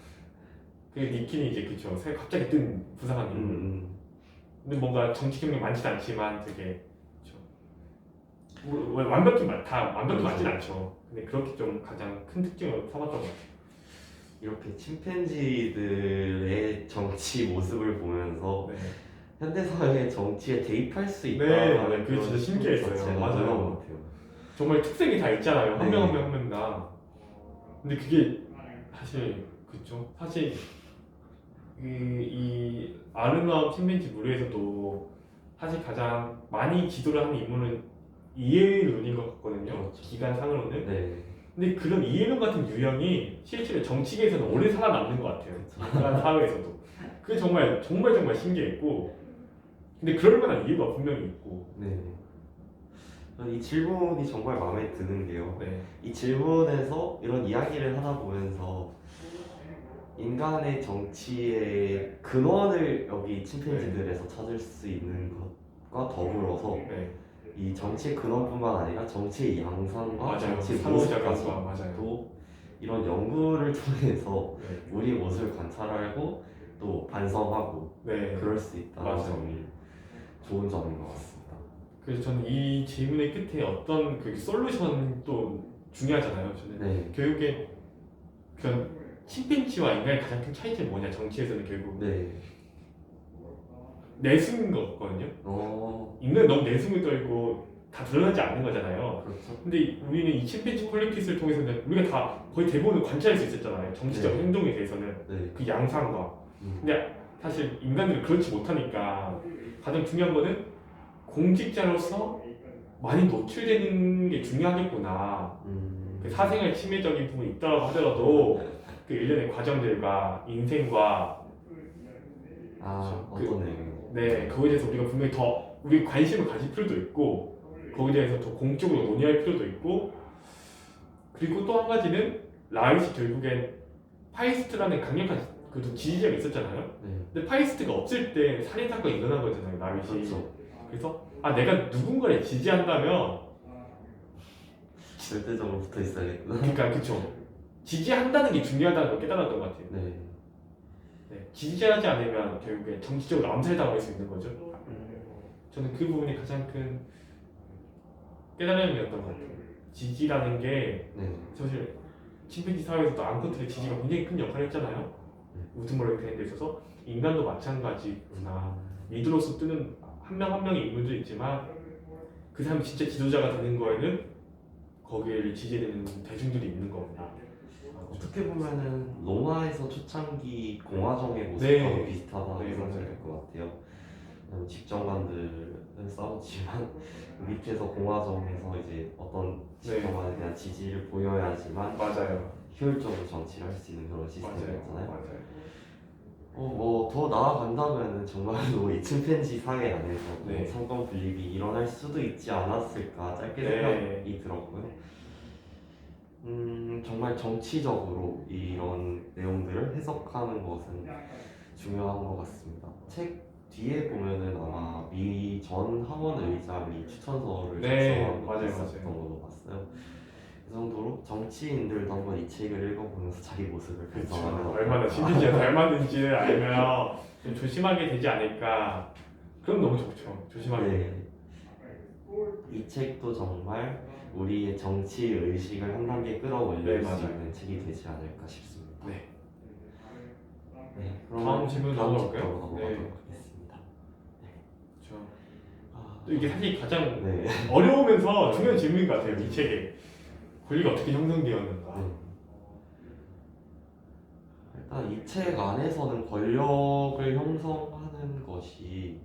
그 니키는 이제 그쵸 갑자기 뜬 부상한 인물. 근데 뭔가 정치 경력 많지도 않지만 되게 그쵸. 완벽히 맞진 않죠. 근데 그렇게 좀 가장 큰 특징을 삼았던 것 같아요. 이렇게 침팬지들의 정치 모습을 보면서 네. 현대사회의 정치에 대입할 수 있다. 네, 그게 진짜 신기했어요. 맞아요. 것 같아요. 정말 특색이 다 있잖아요. 한 네. 명 한 명 한 명 다. 근데 그게 사실 그쵸. 사실 이 아름다운 침팬지 무리에서도 사실 가장 많이 지도를 하는 인물은 이에론인 것 같거든요. 그렇죠. 기간상으로는. 네. 근데 그런 이에론 같은 유형이 실제로 정치계에서는 오래 살아남는 것 같아요. 인간 사회에서도. 그게 정말 정말 정말 신기했고, 근데 그럴 만한 이유가 분명히 있고. 네. 이 질문이 정말 마음에 드는 게요. 네. 이 질문에서 이런 이야기를 하다 보면서 인간의 정치의 근원을 여기 침팬지들에서 찾을 수 있는 것과 더불어서 네. 이 정치의 근원뿐만 아니라 정치의 양상과 맞아요. 정치의 상호작용과 모습까지도 맞아요. 이런 연구를 통해서 네. 우리 모습을 관찰하고 또 반성하고 네. 그럴 수 있다는 맞아요. 점이 좋은 점인 것 같습니다. 그래서 저는 이 질문의 끝에 어떤 그 솔루션도 중요하잖아요. 저는 네. 결국에 그런 침팬지와 인간의 가장 큰 차이점이 뭐냐, 정치에서는 결국 네. 내숭인 것 같거든요. 인간은 너무 내숭을 떨고 다 드러나지 않는 거잖아요. 그렇죠. 근데 우리는 이 침팬지 콜렉티스를 통해서는 우리가 다 거의 대부분을 관찰할 수 있었잖아요. 정치적 네. 행동에 대해서는 네. 그 양상과. 음. 근데 사실 인간들은 그렇지 못하니까 가장 중요한 거는 공직자로서 많이 노출되는 게 중요하겠구나. 그 사생활 침해적인 부분이 있다고 하더라도 그 일련의 과정들과 인생과 어떤 내용이요? 네, 그거에 대해서 우리가 분명히 더 우리 관심을 가질 필요도 있고 거기에 대해서 더 공적으로 논의할 필요도 있고, 그리고 또 한 가지는 라윗이 결국엔 파이스트라는 강력한 그 지지자가 있었잖아요. 네. 근데 파이스트가 없을 때 살인 사건이 일어난 거잖아요, 라윗이. 그렇죠. 그래서 내가 누군가를 지지한다면, 절대적으로 붙어 있어야겠구나. 그러니까 그쵸, 지지한다는 게 중요하다는 걸 깨달았던 것 같아요. 네. 네, 지지하지 않으면 결국에 정치적으로 암살당할 수 있는 거죠. 저는 그 부분이 가장 큰 깨달음이었던 것 같아요. 지지라는 게 네. 사실 침팬지 사회에서도 앙코트의 지지가 굉장히 큰 역할을 했잖아요. 우드머리 되는 데 있어서 인간도 마찬가지구나. 리더로서 뜨는 한 명 한 명의 인물도 있지만 그 사람이 진짜 지도자가 되는 거에는 거기를 지지되는 대중들이 있는 겁니다. 어떻게 보면은 로마에서 초창기 공화정의 모습하고 네. 비슷하다고 네, 생각할 것 같아요. 집정관들은 싸웠지만 밑에서 공화정에서 이제 어떤 집정관에 대한 지지를 보여야지만 맞아요. 효율적으로 정치를 할 수 있는 그런 시스템이었잖아요. 맞아요. 뭐 더 나아간다면은 정말로 이 침팬지 사회 안에서 네. 상권 분립이 일어날 수도 있지 않았을까 짧게 네. 생각이 들었고요. 정말 정치적으로 이런 내용들을 해석하는 것은 중요한 것 같습니다. 책 뒤에 보면은 아마 미 전 하원 의장이 추천서를 네, 작성한 맞아요, 있었던 맞아요. 걸로 봤어요. 그 정도로 정치인들도 한번 이 책을 읽어보면서 자기 모습을 발견하면 얼마나 침팬지와 닮았는지를 알면 좀 조심하게 되지 않을까. 그럼 너무 좋죠. 조심하게. 네. 이 책도 정말 우리의 정치 의식을 한 단계 끌어올릴 네, 수 맞아요. 있는 책이 되지 않을까 싶습니다. 네. 네, 다음 그러면 질문 다음 넘어갈까요? 책으로 넘어가도록 네. 하겠습니다. 그렇죠. 아, 또 이게 사실 가장 네. 어려우면서 중요한 질문인 것 같아요. 이 책에 권리가 어떻게 형성되었는가. 네. 일단 이 책 안에서는 권력을 형성하는 것이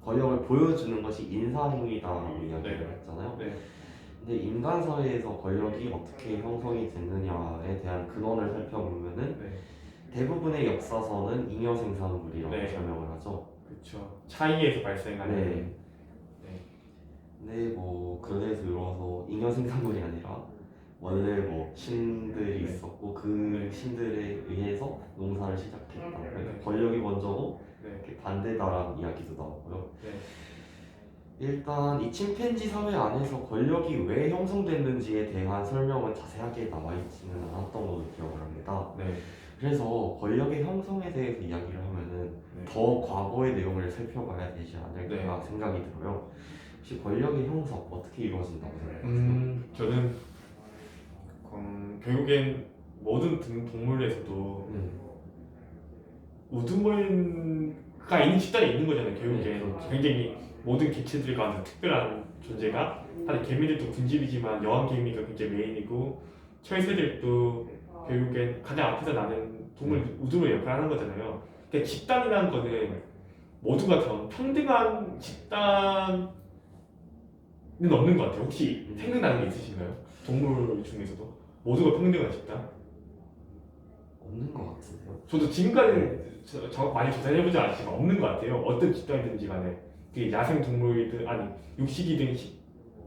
권력을 보여주는 것이 인사행위다라고 이야기를 네. 했잖아요. 네. 근데 인간 사회에서 권력이 어떻게 형성이 됐느냐에 대한 근원을 살펴보면은 네. 대부분의 역사서는 잉여 생산물이라고 네. 설명을 하죠. 그렇죠. 차이에서 발생하는. 네. 네. 근데 뭐 그에 들어서 잉여 생산물이 아니라 원래 뭐 신들이 네. 있었고 그 네. 신들에 의해서 농사를 시작했다. 그러니까 네. 권력이 먼저고 네. 이렇게 반대다라는 이야기도 나오고요. 네. 일단 이 침팬지 사회 안에서 권력이 왜 형성됐는지에 대한 설명은 자세하게 나와 있지는 않았던 걸로 기억을 합니다. 네. 그래서 권력의 형성에 대해서 이야기를 하면은 네. 더 과거의 내용을 살펴봐야 되지 않을까 네. 생각이 들어요. 혹시 권력의 형성 어떻게 이루어진다고 생각하세요? 저는 결국엔 모든 동물에서도 우두머리가 있는 집단이 있는 거잖아요. 결국엔 네, 그렇죠. 굉장히 모든 개체들과 특별한 존재가, 사실 개미들도 군집이지만 여왕 개미가 굉장히 메인이고 철새들도 결국엔 가장 앞에서 나는 동물 우두머리 역할을 하는 거잖아요. 그러니까 집단이라는 거는 모두가 다 평등한 집단은 없는 것 같아요. 혹시 생각나는 게 있으신가요? 동물 중에서도 모두가 평등한 집단? 없는 것 같은데요. 저도 지금까지 많이 조사해보지 않았지만 없는 것 같아요. 어떤 집단이든지 간에 그게 야생 동물이든 아니 육식이든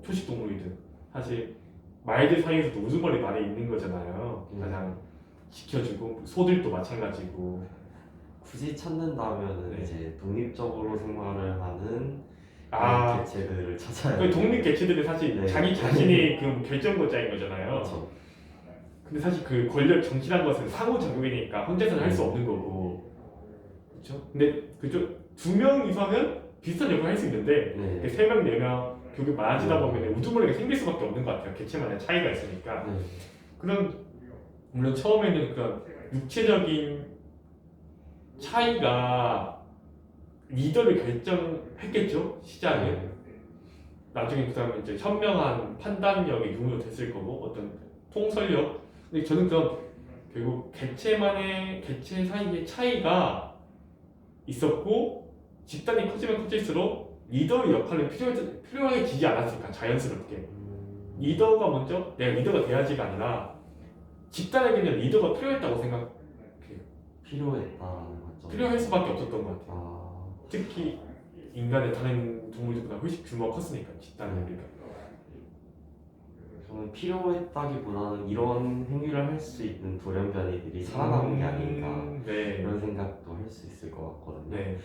초식 동물이든 사실 말들 사이에서도 우두머리 말이 있는 거잖아요. 가장 지켜주고 소들도 마찬가지고. 굳이 찾는다면은 네. 이제 독립적으로 생활을 하는 아, 개체들을 찾아야 그 돼요. 독립 개체들은 사실 네. 자기 자신이 그 결정권자인 거잖아요. 그렇죠. 근데 사실 그 권력 정치란 것은 상호작용이니까 혼자서는 할 수 없는 거고, 그렇죠? 근데 그쪽 2명 이상은 비슷한 역할을 할 수 있는데 네. 3명, 4명 교육 많아지다 보면 우두머리가 생길 수밖에 없는 것 같아요. 개체만의 차이가 있으니까. 네. 그런 물론 처음에는 그런 육체적인 차이가 리더를 결정했겠죠 시작에. 네. 나중에 그 다음에 이제 현명한 판단력이 융으로 됐을 거고 어떤 통솔력. 근데 저는 그런 결국 개체 사이의 차이가 있었고 집단이 커지면 커질수록 리더의 역할은 필요해지지 않았을까 자연스럽게. 리더가 먼저 내가 리더가 돼야지가 아니라 집단에게는 리더가 필요했다고 생각해요. 필요했다는 거죠. 필요할 수밖에 없었던 것 같아요. 아, 특히 인간의 다른 동물들보다 훨씬 규모가 컸으니까 집단은. 저는 필요했다기보다는 이런 행위를 할 수 있는 돌연변이들이 살아남은 게 아닌가 네. 이런 생각도 할 수 있을 것 같거든요. 네.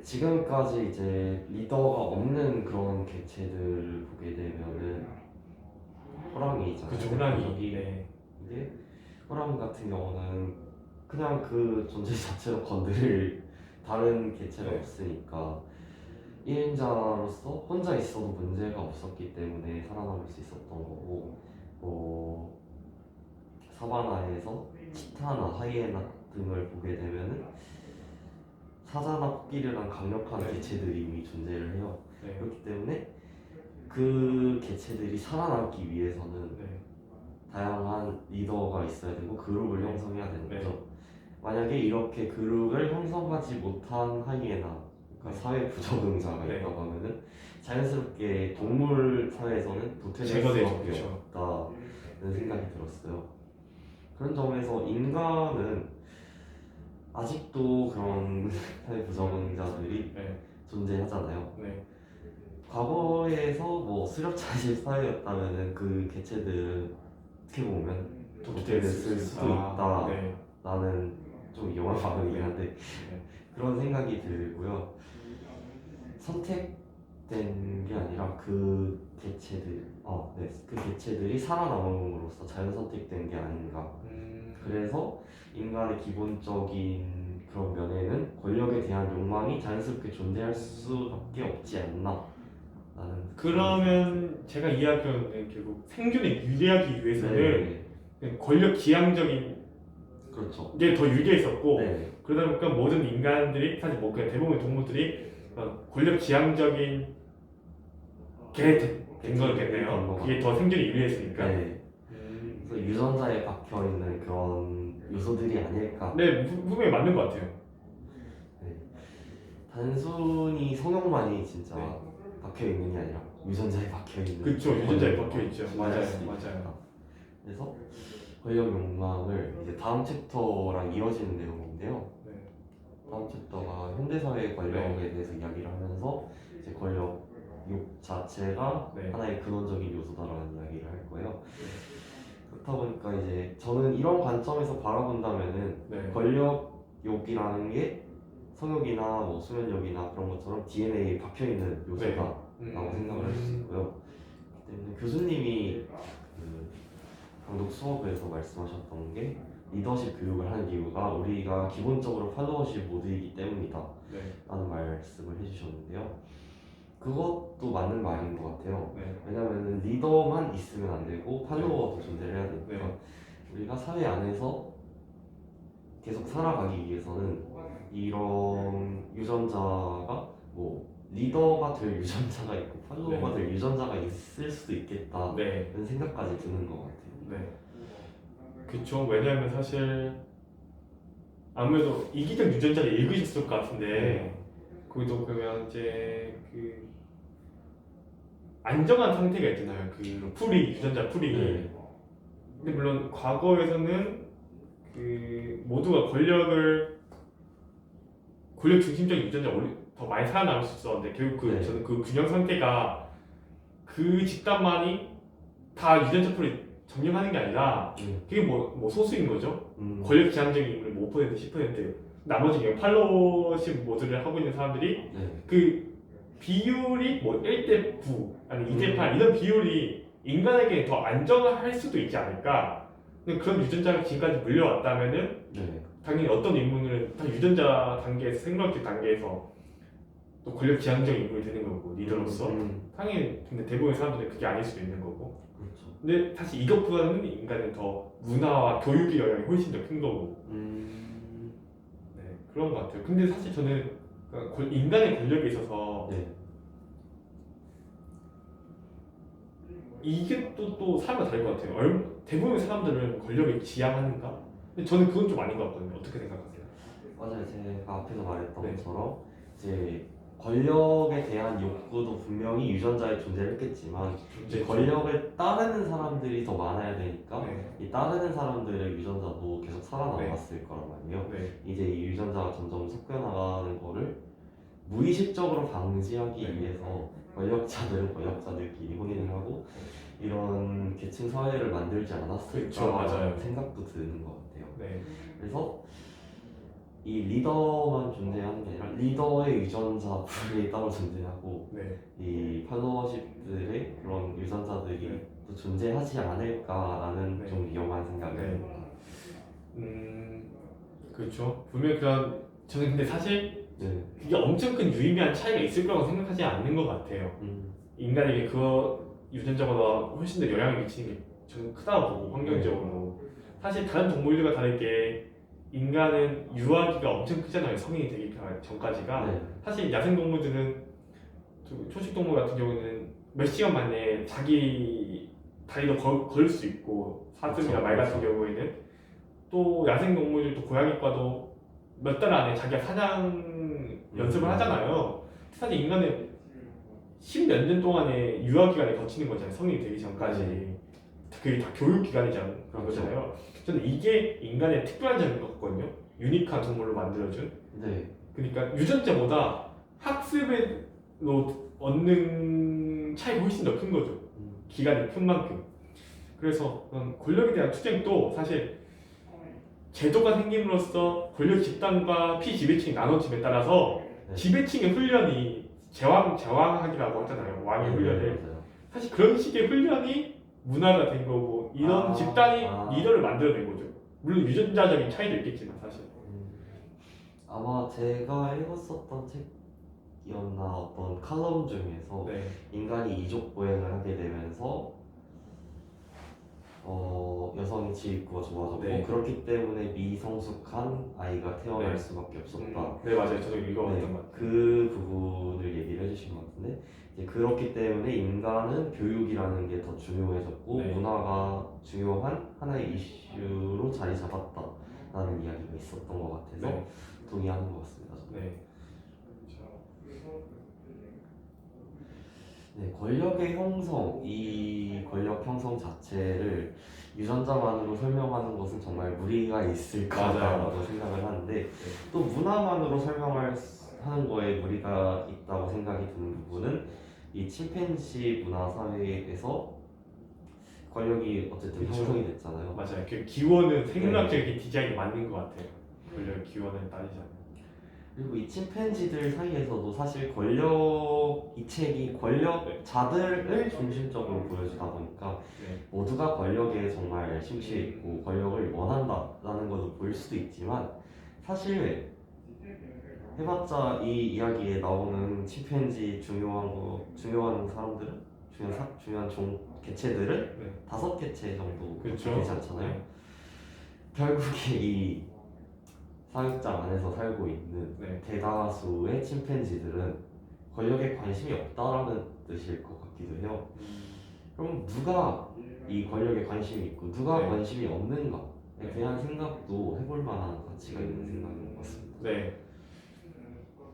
지금까지 이제 리더가 없는 그런 개체들을 보게 되면은 호랑이잖아요. 그쵸, 호랑이. 여기 네. 근데 호랑이 같은 경우는 그냥 그 존재 자체로 건드릴 다른 개체가 네. 없으니까 1인자로서 혼자 있어도 문제가 없었기 때문에 살아남을 수 있었던 거고, 사바나에서 치타나 하이에나 등을 보게 되면은 사자나 코끼리랑 강력한 네. 개체들이 이미 존재를 해요. 네. 그렇기 때문에 그 개체들이 살아남기 위해서는 네. 다양한 리더가 있어야 되고 그룹을 네. 형성해야 되는 네. 거죠. 만약에 이렇게 그룹을 형성하지 못한 하이에나, 그러니까 네. 사회 부적응자가 네. 있다고 하면은 자연스럽게 동물 사회에서는 도태될 제거되죠. 수밖에 그쵸. 없다는 생각이 들었어요. 그런 점에서 인간은 아직도 그런 사회 부적응자들이 네. 존재하잖아요. 네. 과거에서 뭐 수렵차집 사회였다면은 그 개체들은 어떻게 보면 도태됐을 수도 있다. 네. 나는 좀 위험한 발언이긴 한데 네. 그런 생각이 들고요. 선택된 게 아니라 그 개체들이 살아남음으로써 자연 선택된 게 아닌가. 그래서 인간의 기본적인 그런 면에는 권력에 대한 욕망이 자연스럽게 존재할 수밖에 없지 않나. 나는 그러면 제가 이해하기로는 결국 생존에 유리하기 위해서는 네, 권력 지향적인 그렇죠. 게 더 유리했었고, 네, 그러다 보니까 모든 인간들이 사실 뭐 그냥 대부분 동물들이 권력 지향적인 게 된 거겠네요. 그게 더 생존에 유리했으니까. 네. 그래서 유전자에 박혀 있는 그런 요소들이 아닐까. 네, 분명히 맞는 것 같아요. 네. 단순히 성형만이 진짜 네. 박혀 있는 게 아니라 유전자에 박혀 있는. 그쵸, 유전자에 박혀 있죠. 존재할 맞아요, 수 있다. 맞아요. 그래서 권력 욕망을 이제 다음 챕터랑 이어지는 내용인데요. 네. 다음 챕터가 현대사회의 권력에 대해서 이야기를 하면서 이제 권력 욕 자체가 네. 하나의 근원적인 요소다라는 이야기를 할 거예요. 그렇다 보니까 이제 저는 이런 관점에서 바라본다면은 네. 권력욕이라는 게 성욕이나 뭐 수면욕이나 그런 것처럼 DNA에 박혀 있는 요소다라고 생각을 할 수 있고요. 그렇기 때문에 교수님이 그 강독 수업에서 말씀하셨던 게 리더십 교육을 하는 이유가 우리가 기본적으로 팔로워십 모드이기 때문이다 네. 라는 말씀을 해주셨는데요. 그것도 맞는 말인 것 같아요. 네. 왜냐하면 리더만 있으면 안 되고 팔로워도 존재를 해야 되니까. 네. 우리가 사회 안에서 계속 살아가기 위해서는 이런 유전자가 뭐 리더가 될 유전자가 있고 팔로워가 될 유전자가 있을 수도 있겠다는 네. 생각까지 드는 것 같아요. 네. 그쵸. 왜냐하면 사실 아무래도 이기적 유전자를 읽으셨을 것 같은데 거기도 그러면 이제 그 안정한 상태가 있잖아요. 그 풀이 유전자 풀이. 네. 근데 물론 과거에서는 그 모두가 권력 중심적인 유전자가 더 많이 살아남을 수 있었는데 결국 저는 그 균형 상태가 그 집단만이 다 유전자 풀이 점령하는 게 아니라 그게 뭐 소수인 거죠. 권력 지향적인 인물 5% 10% 나머지 그냥 팔로워십 모드를 하고 있는 사람들이 그 비율이 뭐 1대 9 아니 2대 8 이런 비율이 인간에게 더 안정할 수도 있지 않을까. 근데 그런 유전자가 지금까지 물려왔다면은 당연히 어떤 인물은 다 유전자 단계에서 생물학적 단계에서 또 권력 지향적인 인물이 되는 거고 리더로서 당연히 근데 대부분의 사람들은 그게 아닐 수도 있는 거고. 그렇죠. 근데 사실 이것보다는 인간은 더 문화와 교육의 영향이 훨씬 더 큰 거고. 네, 그런 것 같아요. 근데 사실 저는 인간의 권력에 있어서 이게 또 사람마다 다를 것 같아요. 대부분의 사람들은 권력을 지향하는가? 근데 저는 그건 좀 아닌 것 같거든요. 어떻게 생각하세요? 맞아요. 제가 앞에서 말했던 네. 것처럼 이제 권력에 대한 욕구도 분명히 유전자에 존재를 했겠지만 이 권력을 따르는 사람들이 더 많아야 되니까 이 따르는 사람들의 유전자도 계속 살아남았을 거란 말이에요. 이제 이 유전자가 점점 섞여나가는 거를 무의식적으로 방지하기 위해서 권력자들은 권력자들끼리 혼인을 하고 이런 계층 사회를 만들지 않았을까라는 생각도 드는 것 같아요. 그래서 이 리더만 존재하는 게 아니라 리더의 유전자 풀이 따로 존재하고 이 팔로워십들의 그런 유전자들이 또 존재하지 않을까라는 좀 위험한 생각을 합니다. 그렇죠. 분명히 저는 근데 사실 그게 엄청 큰 유의미한 차이가 있을 거라고 생각하지 않는 것 같아요. 인간에게 그 유전자보다 훨씬 더 영향을 미치는 게 저는 크다고 보고 환경적으로. 사실 다른 동물들과 다르게 인간은 유아기가 엄청 크잖아요. 성인이 되기 전까지가. 사실 야생동물들은 초식동물 같은 경우는 몇 시간 만에 자기 다리도 걸 수 있고 사슴이나 말 같은 경우에는 또 야생동물들도 고양이과도 몇 달 안에 자기가 사냥 연습을 하잖아요. 사실 인간은 10몇 년 동안의 유아기간을 거치는 거잖아요. 성인이 되기 전까지. 그게 다 교육기간이잖아요. 저는 이게 인간의 특별한 점인 것 같거든요. 유니크한 동물로 만들어준. 그러니까 유전자보다 학습으로 얻는 차이가 훨씬 더 큰 거죠. 기간이 큰 만큼. 그래서 권력에 대한 투쟁도 사실 제도가 생김으로써 권력 집단과 피지배층이 나눠짐에 따라서 지배층의 훈련이 제왕하기라고 하잖아요. 왕의 훈련을. 사실 그런 식의 훈련이 문화가 된 거고 이런 집단이 리더를 만들어낸 거죠. 물론 유전자적인 차이도 있겠지만 사실. 아마 제가 읽었었던 책이었나 어떤 칼럼 중에서 인간이 이족 보행을 하게 되면서 여성의 지위구가 좋아졌고 그렇기 때문에 미성숙한 아이가 태어날 수밖에 없었다. 네 맞아요. 저도 읽어봤던 것 같아요. 그 부분을 얘기를 해주신 것 같은데 이제 그렇기 때문에 인간은 교육이라는 게 더 중요해졌고 문화가 중요한 하나의 이슈로 자리 잡았다라는 이야기가 있었던 것 같아서 동의하는 것 같습니다. 권력의 형성, 이 권력 형성 자체를 유전자만으로 설명하는 것은 정말 무리가 있을까라고 생각을 하는데 또 문화만으로 하는 거에 무리가 있다고 생각이 드는 부분은 이 침팬지 문화 사회에서 권력이 어쨌든 형성이 됐잖아요. 맞아요. 그 기원은 생물학적인 디자인이 맞는 것 같아요. 권력의 기원을 따지자면. 그리고 이 침팬지들 사이에서도 사실 이 책이 권력자들을 중심적으로 보여주다 보니까 모두가 권력에 정말 심취해 있고 권력을 원한다라는 것을 보일 수도 있지만 사실 해봤자 이 이야기에 나오는 침팬지 중요한 사람들은 중요한 개체들은 5개체 정도 되지 않잖아요. 결국에 이 사육장 안에서 살고 있는 대다수의 침팬지들은 권력에 관심이 없다라는 뜻일 것 같기도 해요. 그럼 누가 이 권력에 관심이 있고 누가 관심이 없는가에 대한 생각도 해볼 만한 가치가 있는 생각인 것 같습니다. 네.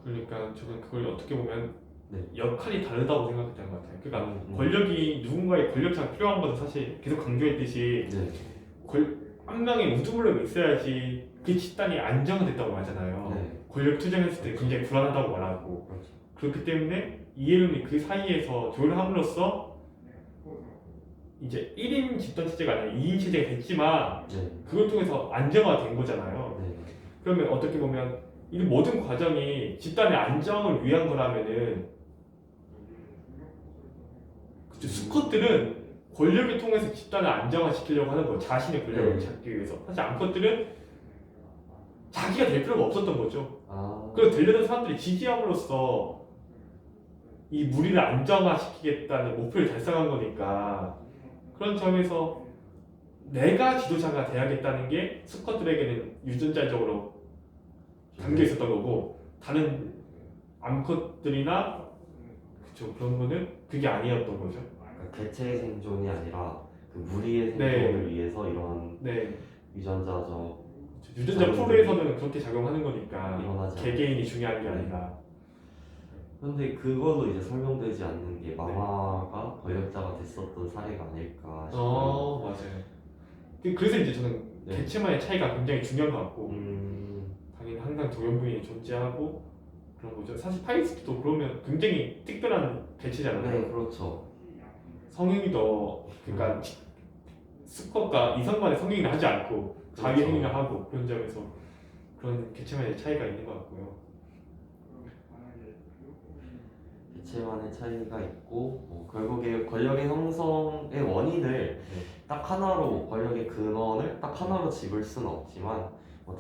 그러니까 저는 그걸 어떻게 보면 네. 역할이 다르다고 생각했던 것 같아요. 그러니까 음. 권력이 누군가의 권력상 필요한 것은 사실 계속 강조했듯이 네. 한 명의 우두머리가 있어야지 그 집단이 안정화됐다고 하잖아요. 네. 권력 투쟁했을 때 굉장히 불안하다고 말하고 그렇죠. 그렇기 때문에 이해론이 그 사이에서 조율을 함으로써 이제 1인 집단 체제가 아니라 2인 체제가 됐지만 네. 그걸 통해서 안정화된 거잖아요. 네. 그러면 어떻게 보면 이 모든 과정이 집단의 안정을 위한 거라면은 그쵸, 수컷들은 권력을 통해서 집단을 안정화시키려고 하는 거 자신의 권력을 네. 잡기 위해서 사실 암컷들은 자기가 될 필요가 없었던 거죠. 아. 그래서 되려는 사람들이 지지함으로써 이 무리를 안정화시키겠다는 목표를 달성한 거니까 그런 점에서 내가 지도자가 돼야겠다는 게 수컷들에게는 유전자적으로 담겨 있었던 거고 다른 암컷들이나 그쵸 그런 거는 그게 아니었던 거죠. 그러니까 개체의 생존이 아니라 그 무리의 네. 생존을 위해서 이런 네. 유전자적 유전자 풀에서는 그렇게 작용하는 거니까 일어나지 개개인이 중요한 게 아니라 그런데 그걸로 이제 설명되지 않는 게 마마가 권력자가 됐었던 사례가 아닐까 싶어요. 맞아요. 그래서 이제 저는 네. 개체만의 차이가 굉장히 중요한 것 같고 음. 당연히 항상 동형분이 존재하고 그런 거죠. 사실 파이스도 그러면 굉장히 특별한 개체잖아요. 네, 그렇죠. 성행위 더 그러니까 수컷과 이성간의 성행위를 하지 않고 자기 그렇죠. 행위를 하고 그런 점에서 그런 개체만의 차이가 있는 것 같고요. 개체만의 차이가 있고 결국에 권력의 형성의 원인을 딱 하나로 권력의 근원을 딱 하나로 집을 수는 없지만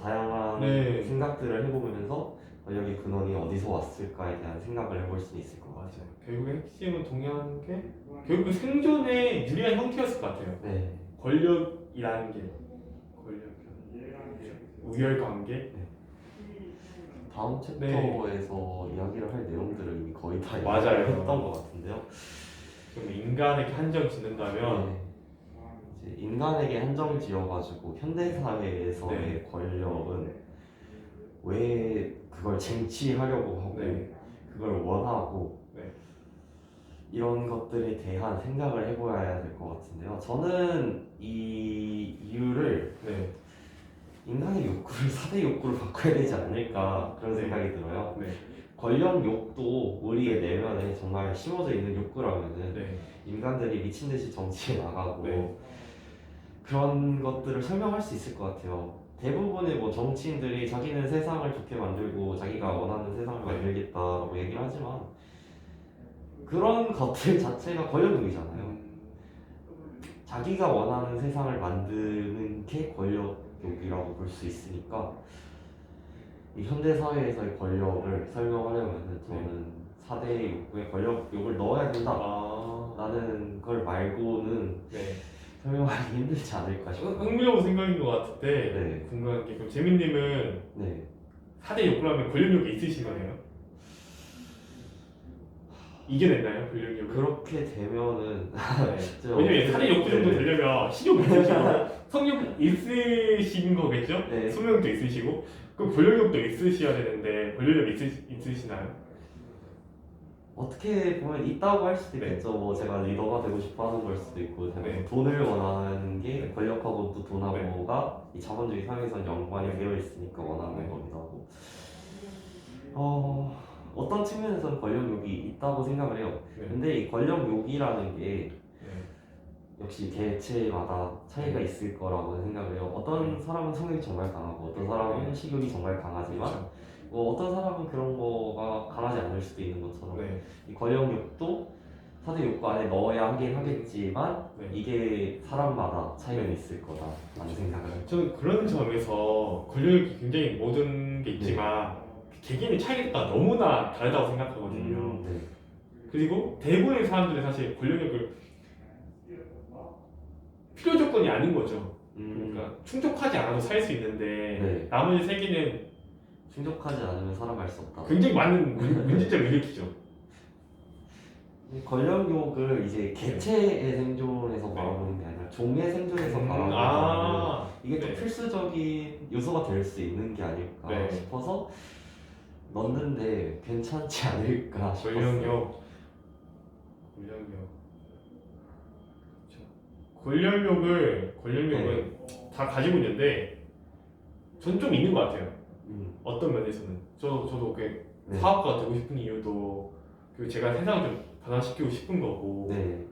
다양한 네. 생각들을 해보면서 권력의 근원이 어디서 왔을까에 대한 생각을 해볼 수 있을 것 같아요. 맞아요. 결국에 핵심은 동일한 게 결국 생존의 유리한 형태였을 것 같아요. 네. 권력이라는 게 권력, 우열 관계. 다음 챕터에서 이야기를 할 내용들을 이미 거의 다 맞아요. 이야기를 했던 것 같은데요. 그럼 인간에게 한정 짓는다면 네. 이제 인간에게 한정 지어가지고 현대 사회에서의 네. 권력은 왜 그걸 쟁취하려고 하고 네. 그걸 원하고 네. 이런 것들에 대한 생각을 해봐야 될 것 같은데요. 저는 이 이유를 네. 인간의 욕구를 4대 욕구로 바꿔야 되지 않을까 그런 네. 생각이 들어요. 네. 권력 욕도 우리의 내면에 정말 심어져 있는 욕구라면은 네. 인간들이 미친 듯이 정치에 나가고 네. 그런 것들을 설명할 수 있을 것 같아요. 대부분의 정치인들이 자기는 세상을 좋게 만들고 자기가 원하는 세상을 만들겠다라고 얘기를 하지만 그런 것들 자체가 권력욕이잖아요. 자기가 원하는 세상을 만드는 게 권력욕이라고 볼 수 있으니까 이 현대 사회에서의 권력을 설명하려면 저는 4대 욕구에 권력욕을 넣어야 된다라는 걸 말고는 네. 설명하기 힘들지 않을까 싶어요. 흥미로운 생각인 것 같은데 네. 궁금한 게 그럼 재민님은 네. 4대 욕구라면 권력욕이 있으신 거네요? 이겨냈나요? 권력욕을? 그렇게 되면은 네. 왜냐면 4대 욕구 정도 되려면 식욕 있으시고 성욕 있으신 거겠죠? 네. 소명도 있으시고 그럼 권력욕도 있으셔야 되는데 권력욕 있으시나요? 어떻게 보면 있다고 할 수도 있겠죠. 제가 리더가 되고 싶어 하는 걸 수도 있고 제가 돈을 원하는 게 권력하고 또 돈하고가 이 자본주의 사회에서는 연관이 되어 있으니까 원하는 거기도 하고 어떤 측면에서는 권력욕이 있다고 생각을 해요. 근데 이 권력욕이라는 게 역시 개체마다 차이가 있을 거라고 생각을 해요. 어떤 사람은 성욕이 정말 강하고 어떤 사람은 식욕이 정말 강하지만 어떤 사람은 그런 거가 강하지 않을 수도 있는 것처럼 이 권력욕도 4대 욕구 안에 넣어야 하긴 하겠지만 이게 사람마다 차이가 있을 거다라는 생각을 해요. 저는 그런 점에서 권력욕이 굉장히 모든 게 있지만 개개인의 차이가 너무나 다르다고 생각하거든요. 그리고 대부분의 사람들은 사실 권력욕을 필요 조건이 아닌 거죠. 그러니까 충족하지 않아도 살 수 있는데 나머지 세 개는 충족하지 않으면 살아갈 수 없다. 굉장히 많은 문제점을 일으키죠. 권력욕을 이제 개체의 생존에서 바라보는 게 아니라 종의 생존에서 바라보는 아, 이게 좀 네. 필수적인 요소가 될 수 있는 게 아닐까 네. 싶어서 넣는데 괜찮지 않을까 싶었어요. 권력욕. 권력욕은 다 가지고 있는데 전 좀 있는 것 같아요. 어떤 면에서는 저도 그 네. 사업가가 되고 싶은 이유도 그 제가 세상을 좀 변화시키고 싶은 거고 네.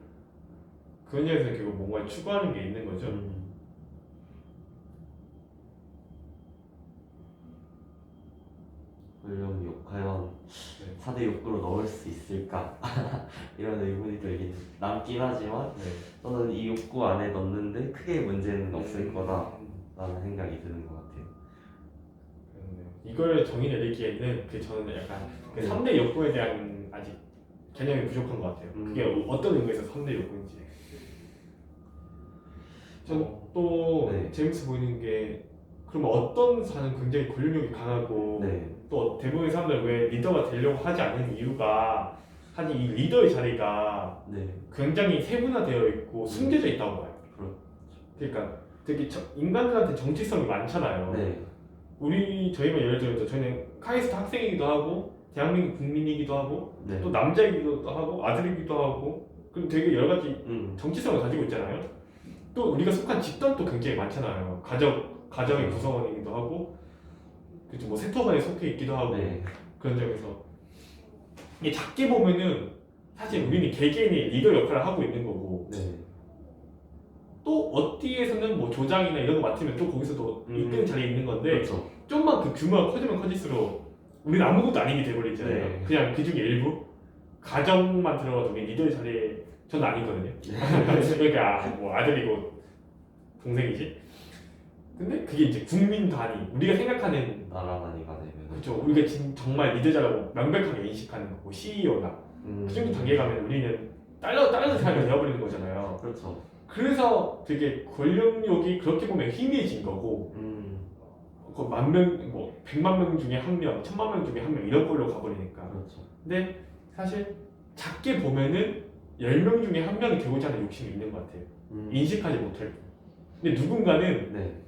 그런 점에서 결국 뭔가 추구하는 게 있는 거죠. 권력욕 과연 네. 4대 욕구로 넣을 수 있을까 이런 의문이 들긴 남긴 하지만 네. 저는 이 욕구 안에 넣는데 크게 문제는 없을 거다 음, 라는 생각이 드는 것 같아요. 그렇네요. 이걸 정의 내리기에는 저는 약간 그 네. 3대 욕구에 대한 아직 개념이 부족한 것 같아요. 그게 어떤 의미에서 3대 욕구인지. 전 또 네. 재밌어 보이는 게 그러면 어떤 사는 굉장히 권력욕이 강하고 네. 또 대부분의 사람들 왜 리더가 되려고 하지 않는 이유가 사실 이 리더의 자리가 네. 굉장히 세분화되어 있고 숨겨져 있다고 봐요. 그러니까 되게 인간들한테 정체성이 많잖아요. 네. 저희만 예를 들어서 저희는 카이스트 학생이기도 하고 대한민국 국민이기도 하고 네. 또 남자이기도 하고 아들이기도 하고 그리고 되게 여러 가지 정체성을 가지고 있잖아요. 또 우리가 속한 집단도 굉장히 많잖아요. 가정의 구성원이기도 하고 그죠, 뭐 세터반에 속해 있기도 하고 네. 그런 점에서 이게 작게 보면은 사실 우리는 개개인이 리더 역할을 하고 있는 거고 네. 또 어디에서는 뭐 조장이나 이런 거 맡으면 또 거기서도 이끄는 자리에 있는 건데 그렇죠. 좀만 그 규모가 커지면 커질수록 우리는 아무것도 아닌 게 돼버리잖아요. 네. 그냥 그 중에 일부 가정만 들어가도 우리 리더의 자리에 저는 아니거든요. 그러니까 뭐 아들이고 동생이지. 근데 그게 이제 국민 단위 우리가 생각하는 나라 단위가 되면 그렇죠. 우리가 지금 정말 리더자라고 명백하게 인식하는 거고 CEO나 그 정도 단계 가면 우리는 다른 사람이 되어버리는 거잖아요. 그렇죠. 그래서 되게 권력욕이 그렇게 보면 희미해진 거고 그 10,000명, 뭐 100만 명 중에 1명, 1000만 명 중에 1명 이런 걸로 가버리니까. 그렇죠. 근데 사실 작게 보면은 10명 중에 1명이 되고자 하는 욕심이 있는 것 같아요. 인식하지 못할 뿐. 근데 누군가는 네.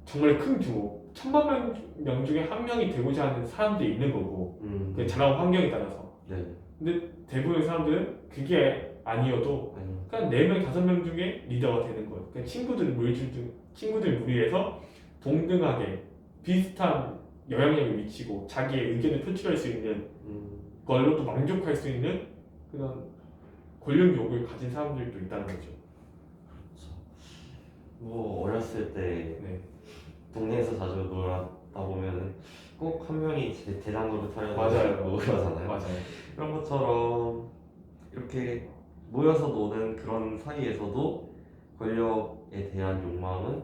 정말 큰 규모 1000만 명 중에 1명이 되고자 하는 사람들이 있는 거고 그 자라온 환경에 따라서. 네. 근데 대부분의 사람들은 그게 아니어도 그냥 4명, 5명 중에 리더가 되는 거예요. 그냥 친구들 무리에서 동등하게 비슷한 영향력을 미치고 자기의 의견을 표출할 수 있는 걸로 또 만족할 수 있는 그런 권력욕을 가진 사람들도 있다는 거죠. 뭐 어렸을 때 네. 동네에서 자주 놀았다 보면은 꼭 한 명이 대장 노릇하려고 맞아요. 그러잖아요. 맞아요. 그런 것처럼 이렇게 모여서 노는 그런 사이에서도 권력에 대한 욕망은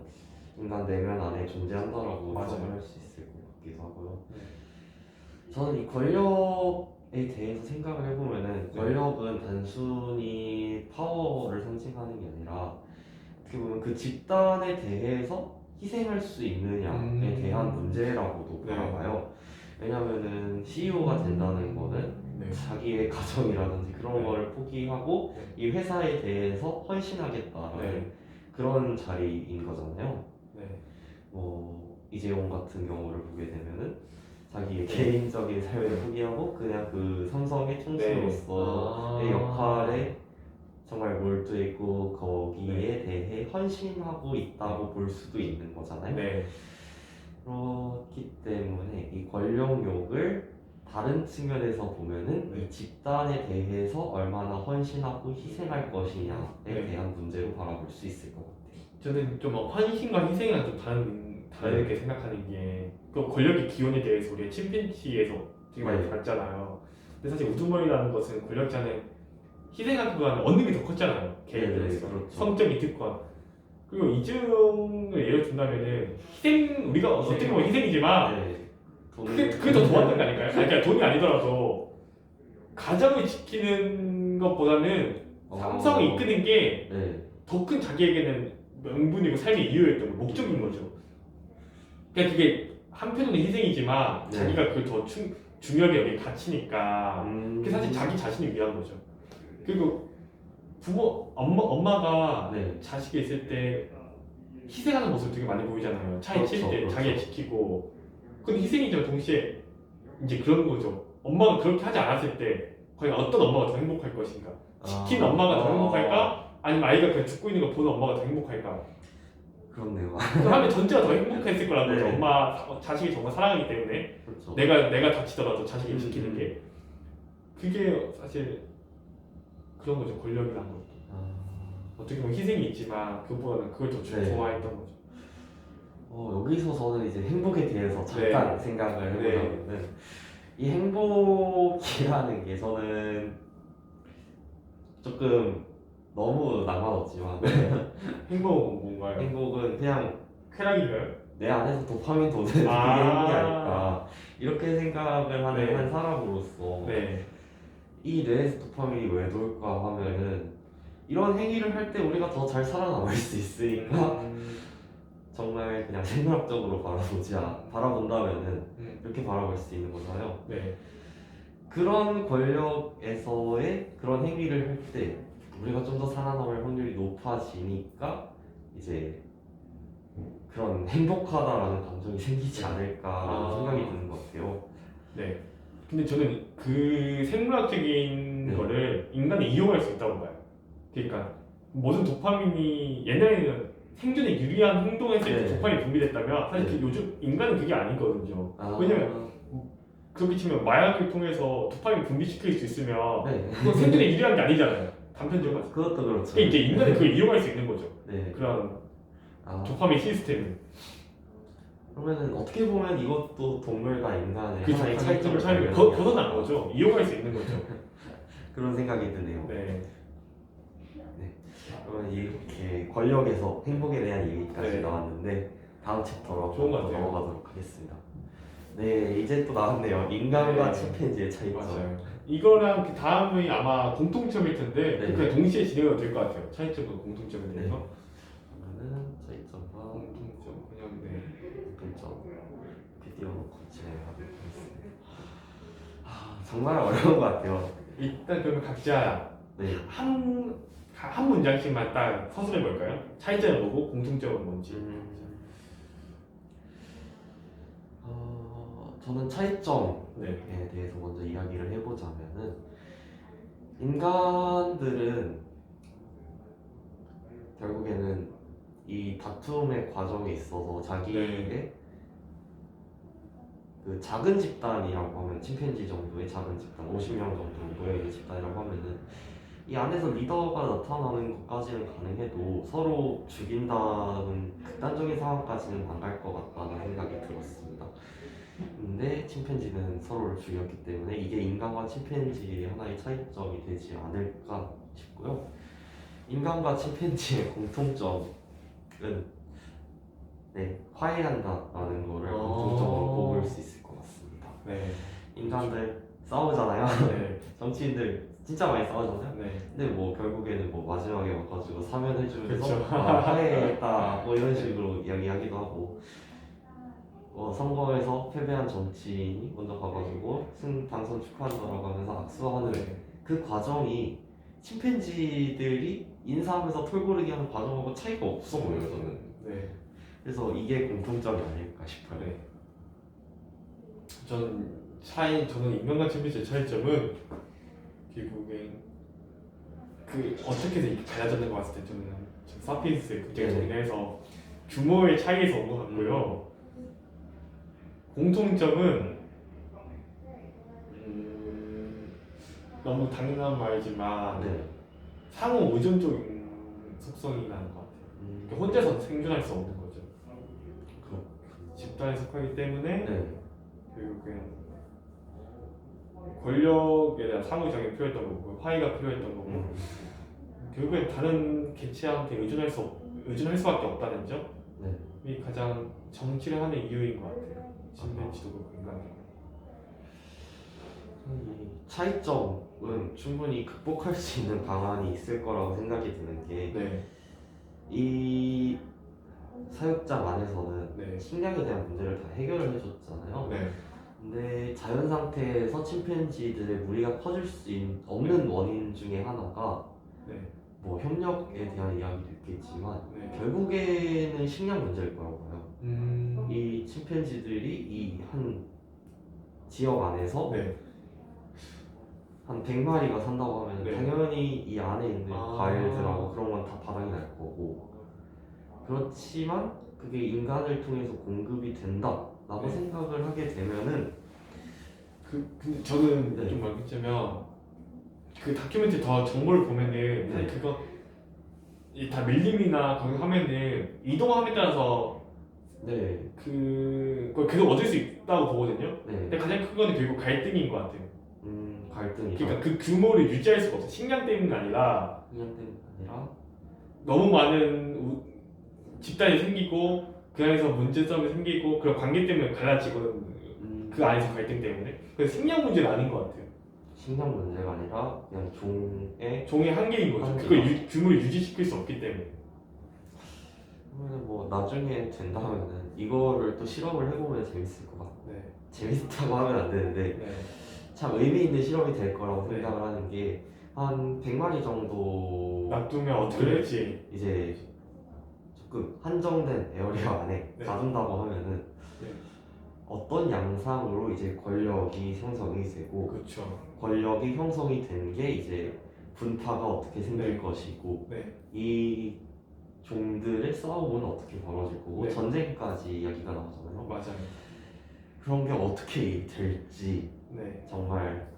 인간 내면 안에 존재한다라고 맞아요. 해석을 할 수 있을 것 같기도 하고요. 네. 저는 이 권력에 대해서 생각을 해보면은 네. 권력은 단순히 파워를 상징하는 게 아니라 어떻게 보면 그 집단에 대해서 희생할 수 있느냐에 대한 문제라고도 네. 바라봐요. 왜냐면은 CEO가 된다는 거는 네. 자기의 가정이라든지 그런 네. 거를 포기하고 네. 이 회사에 대해서 헌신하겠다라는 네. 그런 자리인 거잖아요. 네. 뭐 이재용 같은 경우를 보게 되면은 자기의 네. 개인적인 삶을 네. 포기하고 그냥 그 삼성의 네. 총수로서의 역할에 정말 몰두해 있고 거기에 대해 헌신하고 있다고 볼 수도 있는 거잖아요. 네. 그렇기 때문에 이 권력욕을 다른 측면에서 보면은 네. 이 집단에 대해서 얼마나 헌신하고 희생할 것이냐에 네. 대한 문제로 바라볼 수 있을 것 같아요. 저는 좀 헌신과 희생이랑 좀 다르게 생각하는 게 그 권력의 기원에 대해서 우리가 침팬지에서 되게 많이 네. 봤잖아요. 근데 사실 우두머리라는 것은 권력자는 희생하기보다는 얻는 게 더 컸잖아요. 개인으로서. 그렇죠. 성적인 특권. 그리고 이재용을 예를 든다면은 우리가 어떻게 보면 희생이지만 네. 그게 더 좋았던 거 아닐까요? 그러니까 돈이 아니더라도 가정을 지키는 것보다는 삼성을 이끄는 게 더 큰 네. 자기에게는 명분이고 삶의 이유였던 거, 목적인 거죠. 그러니까 그게 한편으로는 희생이지만 네. 자기가 그걸 더 중요하게 여기 갇히니까 그게 사실 자기 자신을 위한 거죠. 그리고 엄마가 네. 자식이 있을 때 희생하는 모습 되게 많이 보이잖아요. 차에 그렇죠, 칠 때 그렇죠. 자기가 지키고. 근데 희생이지만 동시에 이제 그런 거죠. 엄마가 그렇게 하지 않았을 때 과연 어떤 엄마가 더 행복할 것인가? 지킨 엄마가 더 행복할까? 아니면 아이가 그냥 죽고 있는 거 보는 엄마가 더 행복할까? 그렇네요. 그러면 전체가 더 행복했을 거라는 거죠. 네. 엄마 자식이 정말 사랑하기 때문에 그렇죠. 내가 다치더라도 자식을 지키는 음. 게 그게 사실 그런 거죠. 권력이라는 것도 어떻게 보면 희생이 있지만 그보다는 그걸 더 네. 좋아했던 거죠. 여기서 저는 이제 행복에 대해서 잠깐 네. 생각을 해보자면은 이 행복이라는 게 저는 조금 너무 낭만 없지만 행복은 뭔가요? 행복은 그냥 쾌락인가요? 내 안에서 도파민 돋는 그게 아. 행복이 아닐까 이렇게 생각을 하는 네. 한 사람으로서 네. 이 뇌에서 도파민이 왜 돌까 하면은 이런 행위를 할 때 우리가 더 잘 살아남을 수 있으니까 정말 그냥 생물학적으로 바라본다면은 이렇게 바라볼 수 있는 거잖아요. 네. 그런 권력에서의 그런 행위를 할 때 우리가 좀 더 살아남을 확률이 높아지니까 이제 그런 행복하다라는 감정이 생기지 않을까라는 생각이 드는 것 같아요. 네. 근데 저는 그 생물학적인 네. 거를 인간이 이용할 수 있다고 봐요. 그러니까 모든 도파민이 옛날에는 생존에 유리한 행동을 했을 때 네. 도파민이 분비됐다면 사실 네. 요즘 인간은 그게 아니거든요. 아, 왜냐면 그렇게 치면 마약을 통해서 도파민 분비시킬 수 있으면 네. 그건 생존에 유리한 게 아니잖아요. 단편적으로. 그것도 그렇죠. 그러니까 이제 인간은 그걸 이용할 수 있는 거죠. 네. 그런 아, 도파민 시스템을. 그러면은 어떻게 보면 이것도 동물과 인간의 그게 하나의 차이점을 차이점을 벗어난 거죠. 이용할 수 있는 거죠. 그런 생각이 드네요. 네. 그러면 이렇게 권력에서 행복에 대한 얘기까지 네. 나왔는데 다음 챕터로 좋은 것 한번 같아요. 넘어가도록 하겠습니다. 네, 이제 또 나왔네요. 인간과 네. 침팬지의 차이점. 맞아요. 이거랑 그 다음이 아마 공통점일 텐데 네. 그냥 동시에 진행해도 될 것 같아요. 차이점과 공통점에 네. 대해서. 그러면은 차이점과 공통점 그냥 네. 공통점 비디오 놓고 진행하도록 하겠습니다. 정말 어려운 것 같아요. 일단 그러면 각자 네. 한 문장씩만 딱 서술해 볼까요? 차이점은 뭐고 공통점은 뭔지. 저는 차이점에 네. 대해서 먼저 이야기를 해보자면은 인간들은 결국에는 이 다툼의 과정에 있어서 자기의 그 작은 집단이라고 하면 침팬지 정도의 작은 집단 50명 정도 모여있는 집단이라고 하면은 이 안에서 리더가 나타나는 것까지는 가능해도 서로 죽인다는 극단적인 상황까지는 안 갈 것 같다는 생각이 들었습니다. 근데 침팬지는 서로를 죽였기 때문에 이게 인간과 침팬지의 하나의 차이점이 되지 않을까 싶고요. 인간과 침팬지의 공통점은 화해한다라는 거를 공통점으로 꼽을 수 있을 것 같습니다. 네. 인간들 싸우잖아요. 네. 정치인들 진짜 많이 싸우잖아요. 네. 근데 뭐 결국에는 뭐 마지막에 와가지고 사면해주면서 그쵸. 화해했다 뭐 이런 식으로 이야기하기도 하고 선거에서 패배한 정치인이 먼저 가가지고 당선 축하한다라고 하면서 악수하는 네. 그 과정이 침팬지들이 인사하면서 털고르기 하는 과정하고 차이가 없어 보여요 저는. 네. 그래서 이게 공통점이 아닐까 싶어요. 네. 저는 인간과 침팬지의 차이점은 결국엔 그 어떻게 해서 이렇게 갈라졌는 것 같을 때 저는 사피엔스의 굉장히 네. 정리해서 규모의 차이에서 온 것 같고요. 공통점은 너무 당연한 말이지만 네. 상호 의존적인 속성이 나는 것 같아요. 그러니까 혼자서 생존할 수 없는 거죠. 집단에 속하기 때문에 네. 결국엔 권력에 대한 상호작용이 필요했던 거고 화해가 필요했던 거고 결국엔 다른 개체한테 의존할 수밖에 없다는 점이 네. 가장 정치를 하는 이유인 것 같아요. 침팬지도 그렇고 인간도 이 차이점은 충분히 극복할 수 있는 방안이 있을 거라고 생각이 드는 게 네. 이 사육장 안에서는 네. 식량에 대한 문제를 다 해결을 해줬잖아요. 네. 근데 자연 상태에서 침팬지들의 무리가 퍼질 수 없는 원인 중에 하나가 네. 뭐 협력에 대한 이야기도 있겠지만 네. 결국에는 식량 문제일 거라고 봐요. 음. 이 침팬지들이 이 한 지역 안에서 네. 한 100마리가 산다고 하면 네. 당연히 이 안에 있는 아. 과일들하고 그런 건 다 바닥이 날 거고, 그렇지만 그게 인간을 통해서 공급이 된다라고 네. 생각을 하게 되면은 근데 저는 네. 좀 말하자면 그 다큐멘터리 더 정보를 보면은 사실 네. 그거 다 밀림이나 거기 하면은 이동함에 따라서 네, 그걸 계속 얻을 수 있다고 보거든요. 네, 근데 가장 큰 거는 결국 갈등인 것 같아요. 갈등이죠. 그러니까 그 규모를 유지할 수가 없어. 식량 때문이 아니라 그냥 때문이 아니라 너무 많은 집단이 생기고 그 안에서 문제점이 생기고 그런 관계 때문에 갈라지고 그 안에서 갈등 때문에. 그래서 식량 문제는 아닌 것 같아요. 식량 문제가 아니라 그냥 종의 종의 한계인 거죠. 한계다. 그걸 규모를 유지시킬 수 없기 때문에. 그러면 뭐 나중에 된다면은 이거를 또 실험을 해보면 재밌을 것 같아요. 네. 재밌다고 하면 안 되는데 네. 참 의미 있는 실험이 될 거라고 네. 생각을 하는 게 한 100마리 정도 놔두면 어떻게 될지. 이제 조금 한정된 에어리어 안에 네. 가둔다고 하면은 네. 어떤 양상으로 이제 권력이 형성이 되고 그렇죠. 권력이 형성이 된 게 이제 분파가 어떻게 생길 네. 것이고 네. 이 종들의 싸움은 어떻게 벌어질 거고 네. 전쟁까지 이야기가 나오잖아요. 맞아요. 그런 게 어떻게 될지 네. 정말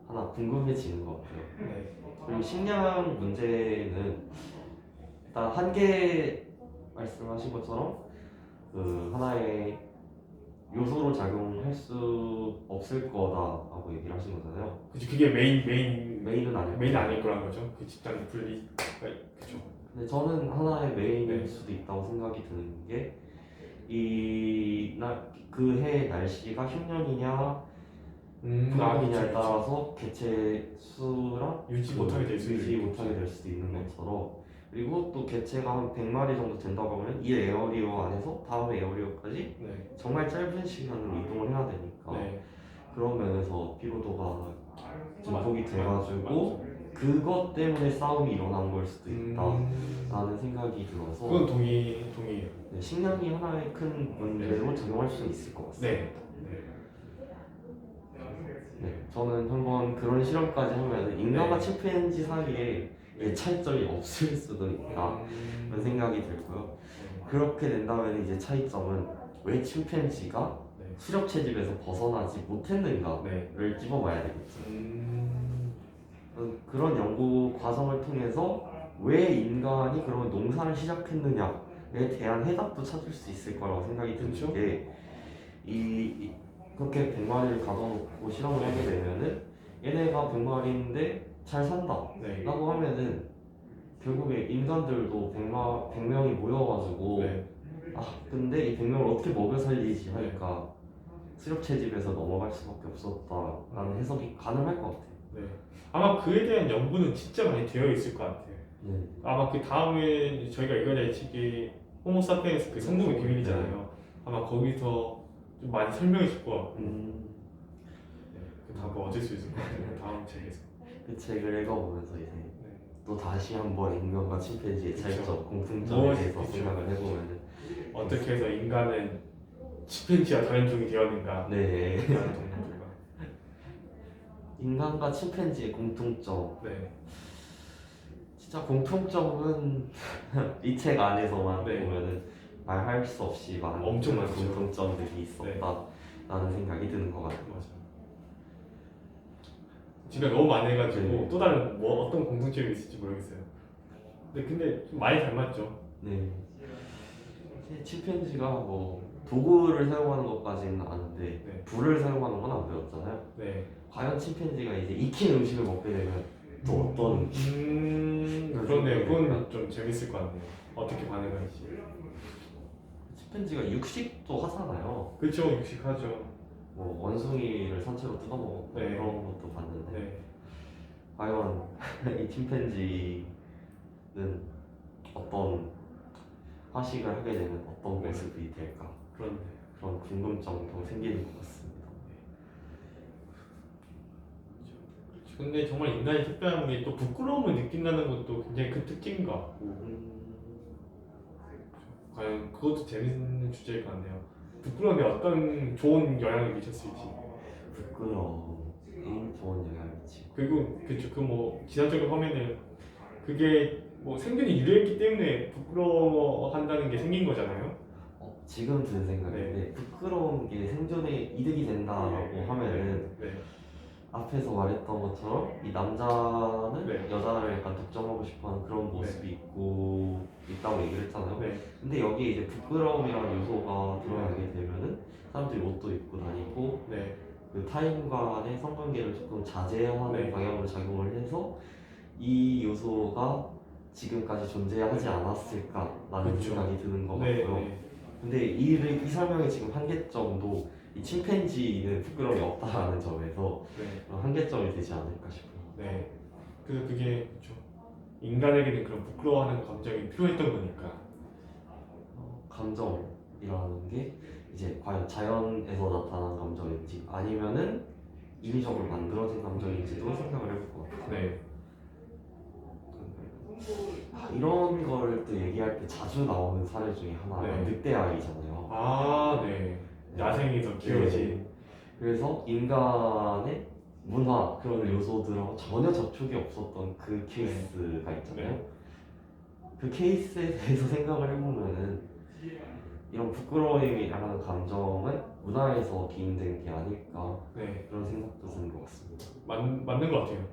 하나 궁금해지는 것 같아요. 네. 그리고 식량 문제는 일단 한계 말씀하신 것처럼 그 하나의 요소로 작용할 수 없을 거다라고 얘기를 하신 거잖아요. 그치, 그게 메인은 아니고 아닐 거란 거죠. 그 집단 분리. 그죠. 근데 저는 하나의 메인일 네. 수도 있다고 생각이 드는 게 그 해 날씨가 흉년이냐 불황이냐에 따라서 개체 수랑 유지 못하게 될 수도 유지 있겠죠. 못하게 될 수도 있는 네. 것처럼, 그리고 또 개체가 한 100마리 정도 된다고 하면 이 에어리어 안에서 다음 에어리어까지 네. 정말 짧은 시간으로 이동을 해야 되니까 네. 그런 면에서 피로도가 증폭이 맞- 돼가지고 그것 때문에 싸움이 일어난 걸 수도 있다 음. 라는 생각이 들어서 그건 동의해요. 네, 식량이 하나의 큰 문제로 작용할 수 있을 것 같습니다. 네. 네, 저는 한번 그런 실험까지 하면 인간과 네. 침팬지 사이에 차이점이 없을 수도 있다 그런 생각이 들고요. 그렇게 된다면 이제 차이점은 왜 침팬지가 네. 수렵 채집에서 벗어나지 못했는가를 네. 찝어봐야 되겠죠. 그런 연구 과정을 통해서 왜 인간이 그런 농사를 시작했느냐에 대한 해답도 찾을 수 있을 거라고 생각이 드는 그렇죠. 게 그렇게 100마리를 가둬놓고 실험을 하게 되면은 얘네가 100마리인데 잘 산다 네. 라고 하면은 결국에 인간들도 100명이 모여가지고 네. 근데 이 100명을 어떻게 먹여 살리지 하니까 수렵 채집에서 넘어갈 수밖에 없었다라는 해석이 가능할 것 같아요. 네. 아마 그에 대한 연구는 진짜 많이 되어 있을 것 같아요. 네. 아마 그 다음에 저희가 읽어낼 책이 호모사피엔스 그 성공의 비밀이잖아요. 아마 거기서 좀 많이 설명해 줄 것 같고 그 답을 얻을 수 있을 것 같아요. 다음 책에서. 그 책을 읽어보면서 이제 네. 또 다시 한번 인간과 침팬지의 그쵸. 차이점, 공통점에 대해서 그쵸. 생각을 해보면은 어떻게 해서 인간은 침팬지와 다른 종이 되었는가? 네. 다른 동물들과. 인간과 침팬지의 공통점, 네. 진짜 공통점은 이 책 안에서만 네. 보면은 말할 수 없이 많은 엄청 많죠. 공통점들이 있었다라는 생각이 드는 것 같아요. 맞아. 지금 너무 많이 해가지고 네. 또 다른 어떤 공통점이 있을지 모르겠어요. 근데 좀 많이 닮았죠. 네. 침팬지가 뭐 도구를 사용하는 것까지는 아는데 네. 불을 사용하는 건 안 배웠잖아요. 네. 과연 침팬지가 이제 익힌 음식을 먹게 되면 또 어떤 그러네요. 그건 좀 재밌을 것 같네요. 어떻게 반응할지. 침팬지가 육식도 하잖아요. 그렇죠. 육식하죠. 뭐 원숭이를 산채로 뜯어먹고 네. 그런 것도 봤는데 네. 과연 이 침팬지는 어떤 화식을 하게 되면 어떤 모습이 될까, 그렇네. 그런 궁금증도 생기는 것 같습니다. 근데 정말 인간이 특별한 게 또 부끄러움을 느낀다는 것도 굉장히 큰 특징인 것 같고 과연 그것도 재밌는 주제일 것 같네요. 부끄러움이 어떤 좋은 영향을 미쳤을지. 부끄러움이 좋은 영향을 미치고. 그리고 그쵸 그뭐 지나적으로 하면은 그게 뭐 생존이 유리했기 때문에 부끄러워한다는 게 생긴 거잖아요. 지금 든 생각인데 부끄러운 게 생존에 이득이 된다라고 하면은 네. 앞에서 말했던 것처럼 이 남자는 네. 여자를 약간 독점하고 싶어하는 그런 모습이 있다고 얘기를 했잖아요. 네. 근데 여기에 이제 부끄러움이라는 요소가 들어가게 되면은 사람들이 옷도 입고 다니고 네. 그 타인과의 성관계를 조금 자제하는 네. 방향으로 작용을 해서 이 요소가 지금까지 존재하지 않았을까라는 그렇죠. 생각이 드는 것 네. 같고요. 네. 근데 이 설명의 지금 한계점도 이 침팬지는 부끄러움이 없다라는 점에서 네. 한계점이 되지 않을까 싶어요. 네. 그래서 그게 그렇죠. 인간에게는 그런 부끄러워하는 감정이 필요했던 거니까. 감정이라는 게 이제 과연 자연에서 나타난 감정인지 아니면은 인위적으로 만들어진 감정인지도 생각을 해볼 것 같아요. 네. 이런 걸 또 얘기할 때 자주 나오는 사례 중에 하나가 네. 늑대아이잖아요. 아, 네. 야생에서 키워진. 그래서 인간의 문화 그런 요소들하고 전혀 접촉이 없었던 그 케이스가 있잖아요. 네. 그 케이스에 대해서 생각을 해보면은 이런 부끄러움이라는 감정은 문화에서 기인된 게 아닐까 네. 그런 생각도 드는 것 같습니다. 맞는 것 같아요.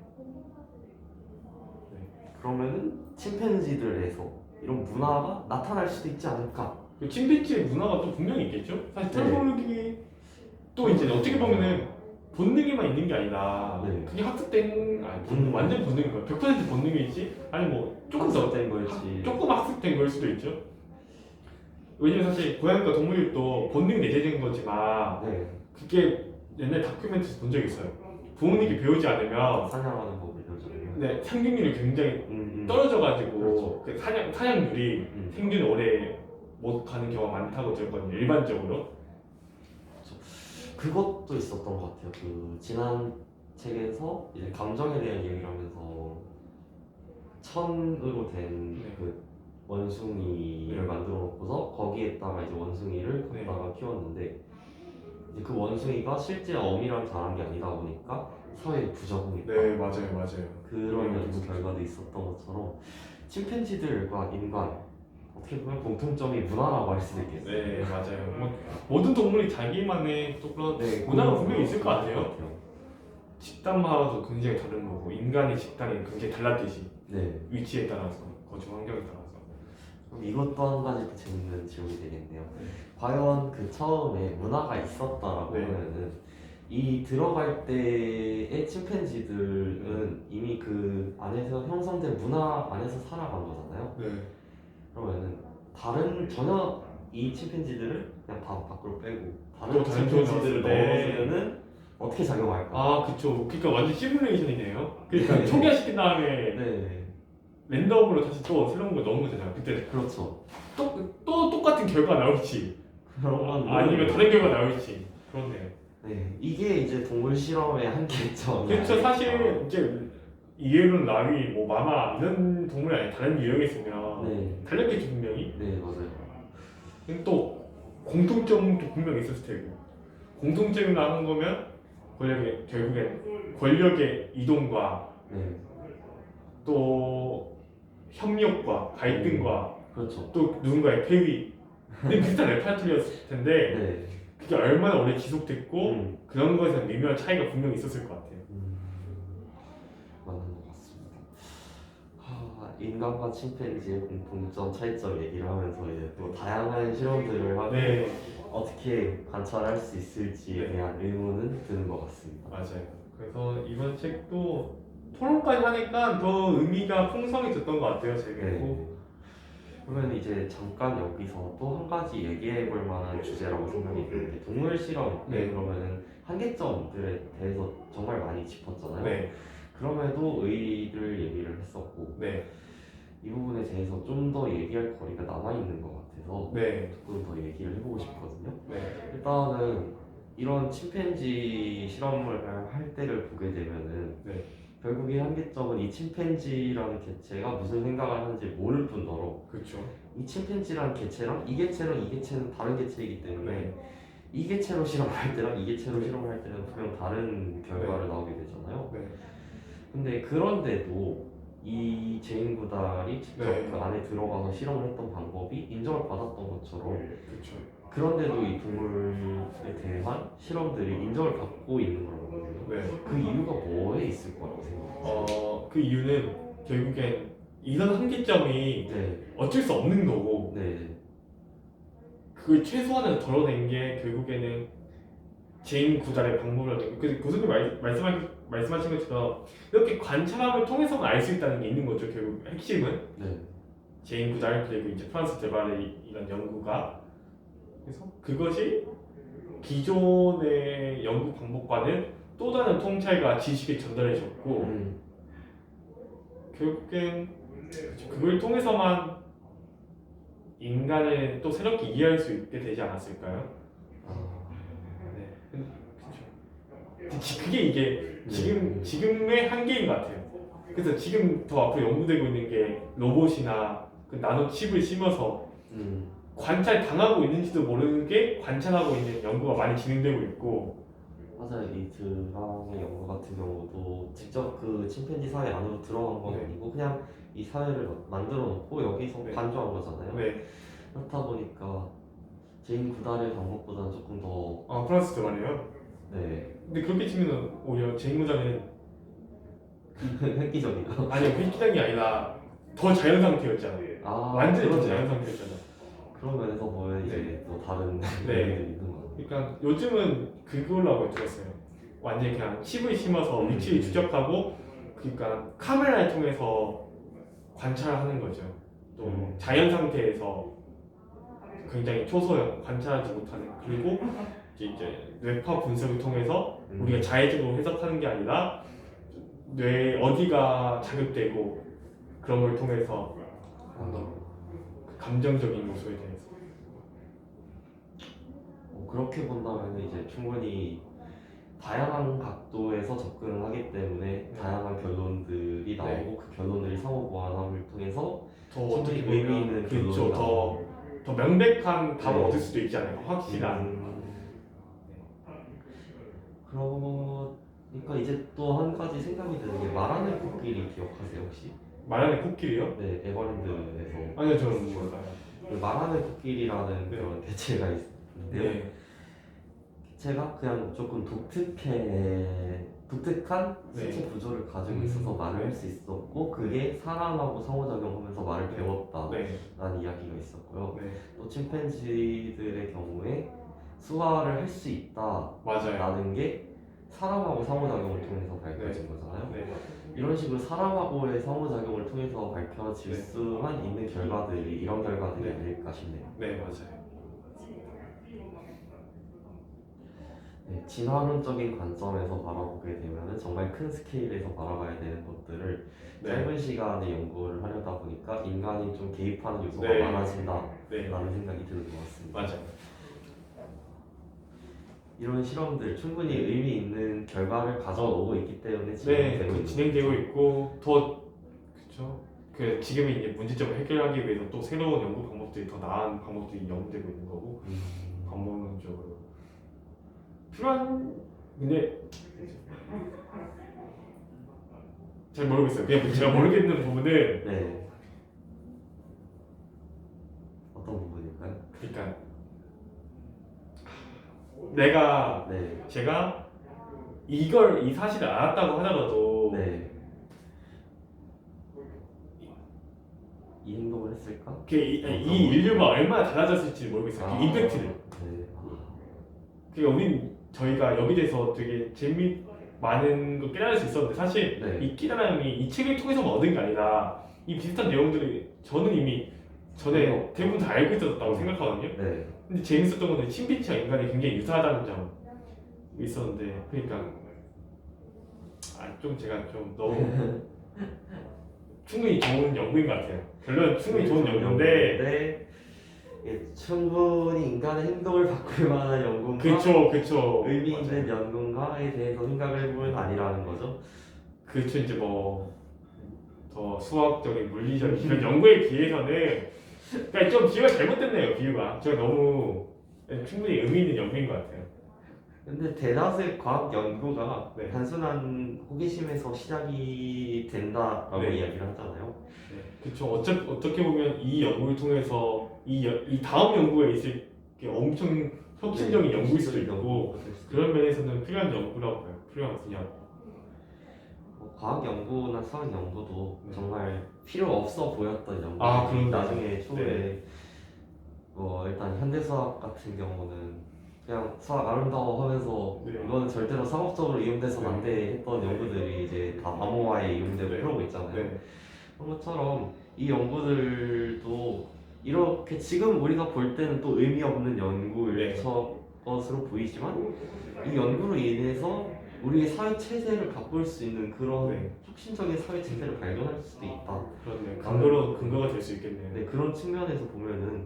그러면은 침팬지들에서 이런 문화가 나타날 수도 있지 않을까? 그 침팬지의 문화가 또 분명히 있겠죠? 사실 네. 털보르기 또 이제 어떻게 보면은 본능에만 있는 게 아니라 네. 그게 학습된 완전 본능인 거예요. 100% 본능이지? 아니 뭐 조금 더 학습된 걸지. 조금 학습된 걸 수도 있죠. 왜냐면 사실 고양이과 동물도 본능 내재된 거지만 네. 그게 옛날 다큐멘터리에서 본 적이 있어요. 부모님께 배우지 않으면 사냥하는 법을 배우잖아요. 네, 생존율이 굉장히 음. 떨어져가지고 그렇죠. 그 사냥률이 생존이 오래 못 가는 경우가 많다고 들었거든요. 일반적으로. 그것도 있었던 것 같아요. 그 지난 책에서 이제 감정에 대한 얘기를 하면서 천으로 된 네. 그 원숭이를 네. 만들어 놓고서 거기에다가 이제 원숭이를 네. 갖다가 키웠는데 이제 그 원숭이가 실제 어미랑 자란 게 아니다 보니까 사회에 부적응했다. 네, 맞아요. 그런 연구 결과도 있었던 것처럼 침팬지들과 인간 어떻게 보면 공통점이 문화라고 할 수도 있겠어요. 네, 맞아요. 뭐, 모든 동물이 자기만의 또 그런 문화가 분명히 있을 것 같아요. 집단마다도 굉장히 다른 거고 인간의 집단이 굉장히 달랐듯이 네. 위치에 따라서 거주 환경에 따라서. 그럼 이것도 한 가지 또 재밌는 질문이 되겠네요. 과연 그 처음에 문화가 있었다라고 네. 하면은 이 들어갈 때의 침팬지들은 이미 그 안에서 형성된 문화 안에서 살아간 거잖아요. 네. 그러면은 전혀 이 침팬지들을 그냥 다 밖으로 빼고 또 다른 다른 침팬지들을 쪽으로 넣었을 넣어주면은 어떻게 작용할까? 아, 그쵸. 그러니까 완전 시뮬레이션이네요. 그러니까 네. 초기화시킨 다음에 네, 랜덤으로 다시 또 새로운 걸 넣은 거잖아요. 그때 그렇죠. 또 똑같은 결과가 나올지 그러면 아니면 다른 결과가 나올지 그렇네요. 네, 이게 이제 동물 실험의 한계점. 그렇죠. 사실 이제 이에론, 라위, 뭐 마마 이런 동물이 아니라 다른 유형이 있으면 네, 달렸겠죠 분명히. 네 맞아요. 근데 또 공통점도 분명히 있었을 테고 공통점이 나는 거면 결국엔 권력의 이동과 네, 또 협력과 갈등과 그렇죠. 또 누군가의 폐위 근데 비슷한 레파토리였을 텐데 네, 그게 얼마나 오래 지속됐고 음. 그런 것에 대한 미묘한 차이가 분명히 있었을 것 같아요. 맞는 것 같습니다. 인간과 침팬지의 공통점, 차이점 얘기를 하면서 이제 또 다양한 실험들을 하고 네, 어떻게 관찰할 수 있을지에 네. 대한 의문은 드는 것 같습니다. 맞아요. 그래서 이번 책도 토론까지 하니까 더 의미가 풍성해졌던 것 같아요. 재밌고. 네. 그러면 이제 잠깐 여기서 또 한 가지 얘기해 볼 만한 주제라고 생각이 드는데 동물 실험에 네. 그러면은 한계점들에 대해서 정말 많이 짚었잖아요. 네, 그럼에도 의의를 얘기를 했었고 네, 이 부분에 대해서 좀 더 얘기할 거리가 남아있는 것 같아서 네, 조금 더 얘기를 해보고 싶거든요. 네, 일단은 이런 침팬지 실험을 할 때를 보게 되면은 네. 결국에 한계점은 이 침팬지라는 개체가 무슨 생각을 하는지 모를 뿐더러 그렇죠. 이 침팬지라는 개체랑 이 개체랑 이 개체는 다른 개체이기 때문에 네. 이 개체로 실험을 할 때랑 이 개체로 실험을 할 때는 분명 다른 결과를 나오게 되잖아요. 네. 근데 그런데도 이 제인 구달이 직접 네. 그 안에 들어가서 실험을 했던 방법이 인정을 받았던 것처럼 그렇죠. 그런데도 이 동물에 대한 실험들이 인정을 받고 있는 거거든요. 네. 그 이유가 뭐에 있을 거라고 생각하세요? 그 이유는 결국엔 이런 한계점이 네, 어쩔 수 없는 거고 네, 그걸 최소한으로 덜어낸 게 결국에는 제인 구달의 방법이라는 그 교수님 말씀하신 것처럼 이렇게 관찰함을 통해서만 알 수 있다는 게 있는 거죠. 결국 핵심은 네, 제인 구달 그리고 이제 프란스 데발의 이런 연구가 그래서 그것이 기존의 연구 방법과는 또 다른 통찰과 지식을 전달해줬고 결국엔 그걸 통해서만 인간을 또 새롭게 이해할 수 있게 되지 않았을까요? 네, 그렇죠. 그게 이게 지금의 한계인 것 같아요. 그래서 지금 더 앞으로 연구되고 있는 게 로봇이나 그 나노 칩을 심어서 관찰 당하고 있는지도 모르게 관찰하고 있는 연구가 많이 진행되고 있고. 맞아요. 이 드랑의 연구 같은 경우도 직접 그 침팬지 사회 안으로 들어간 건 네. 아니고 그냥 이 사회를 만들어 놓고 여기서 네. 간주한 거잖아요. 네. 그렇다 보니까 제인 구달의 방법보다는 조금 더 프랑스 데발이요. 네. 근데 그렇게 치면은 오히려 제인 구달은 획기적이다. 아니요 획기적이 아니라 더 자연 상태였잖아요. 아, 완전히 더 그러네요. 자연 상태였잖아. 그런 면에서 보면 이제 또 다른 네. 면들이 있는 것 같아요. 그러니까 요즘은 그걸로 들었어요. 완전히 그냥 칩을 심어서 위치를 추적하고 그러니까 카메라를 통해서 관찰하는 거죠. 또 자연 상태에서 굉장히 초소형 관찰하지 못하는 그리고 이제 뇌파 분석을 통해서 우리가 자의적으로 해석하는 게 아니라 뇌 어디가 자극되고 그런 걸 통해서 그 감정적인 요소에 대해서 그렇게 본다면 이제 충분히 다양한 각도에서 접근을 하기 때문에 다양한 결론들이 나오고 그 결론들이 상호 보완함을 통해서 더 어떻게 충분히 의미 보면 있는 그렇죠. 결론이 더 명백한 답을 네. 얻을 수도 있지 않아요. 확실한. 그러니까 이제 또 한 가지 생각이 드는 게 말하는 코끼리 기억하세요 혹시? 말하는 코끼리요? 네, 에버랜드에서 아니요, 저는 몰라요. 그 말하는 코끼리라는 네. 그런 개체가 있는데요. 네. 개체가 그냥 조금 독특한 네. 신체 구조를 가지고 있어서 말을 할 수 있었고 그게 사람하고 상호작용하면서 말을 배웠다라는 네. 이야기가 있었고요. 네. 또 침팬지들의 경우에 수화를 할 수 맞아요. 있다라는 게 사람하고 상호작용을 통해서 밝혀진 거잖아요. 네. 이런 식으로 사람하고의 상호작용을 통해서 밝혀질 네. 수만 있는 결과들이 이런 결과들이 네. 아닐까 싶네요. 네, 맞아요. 네, 진화론적인 관점에서 바라보게 되면 정말 큰 스케일에서 바라봐야 되는 것들을 네. 짧은 시간에 연구를 하려다 보니까 인간이 좀 개입하는 요소가 네. 많아진다라는 네. 생각이 드는 것 같습니다. 맞아요. 이런 실험들 충분히 의미 있는 결과를 가져오고 있기 때문에 네, 진행되고 있는 진행되고 거죠. 있고 더 그렇죠. 그 지금의 이제 문제점을 해결하기 위해서 또 새로운 연구 방법들이 더 나은 방법들이 연구되고 있는 거고 방법론적으로 필요한 근데 잘 모르겠어요. 그냥 제가 모르겠는 부분은 네. 어떤 부분일까요? 그러니까 내가 네. 제가 이 사실을 알았다고 하더라도 네. 이 행동을 했을까? 이 인류가 얼마나 달라졌을지 모르겠어요. 그 임팩트를. 네. 그러니까 저희가 여기 대해서 되게 많은 거 깨달을 수 있었는데 사실 네. 이 깨달음이 이 책을 통해서만 얻은 게 아니라 이 비슷한 내용들이 저는 이미 전에 대부분 다 알고 있었다고 생각하거든요. 네. 근데 재밌었던 건 침팬지와 인간이 굉장히 유사하다는 점이 있었는데 그러니까 좀 제가 좀 너무 충분히 좋은 연구인 것 같아요. 결론은 충분히 좋은 연구인데 충분히 인간의 행동을 바꿀 만한 연구인가? 그쵸 의미 맞아요. 있는 연구인가에 대해서 생각을 해보면 아니라는 거죠. 그렇죠. 이제 뭐 더 수학적인 물리적인 이런 연구에 비해서는 그러니까 좀 비유가 잘못됐네요. 비유가 제가 너무 충분히 의미 있는 연구인 것 같아요. 근데 대다수의 과학 연구가 네. 단순한 호기심에서 시작이 된다라고 네. 이야기를 하잖아요. 네, 그렇죠. 어떻게 보면 이 연구를 통해서 이 다음 연구에 있을 게 엄청 혁신적인 연구일 수도 있고 그런 면에서는 필요한 연구라고 봐요. 필요한 분야. 과학 연구나 수학 연구도 네. 정말 필요 없어 보였던 연구들이 그런가요? 나중에 초에 일단 현대 수학 같은 경우는 그냥 수학 아름다워 하면서 네. 이거는 절대로 상업적으로 이용돼서는 안 돼 했던 연구들이 이제 다 암호화에 이용되고 네. 그러고 있잖아요. 네. 그런 것처럼 이 연구들도 이렇게 지금 우리가 볼 때는 또 의미 없는 연구일 네. 것으로 보이지만 이 연구로 인해서 우리의 사회 체제를 바꿀 수 있는 그런 네. 혁신적인 사회 체제를 발견할 수도 있다. 그렇네요. 근거가 될 수 있겠네요. 네, 그런 측면에서 보면은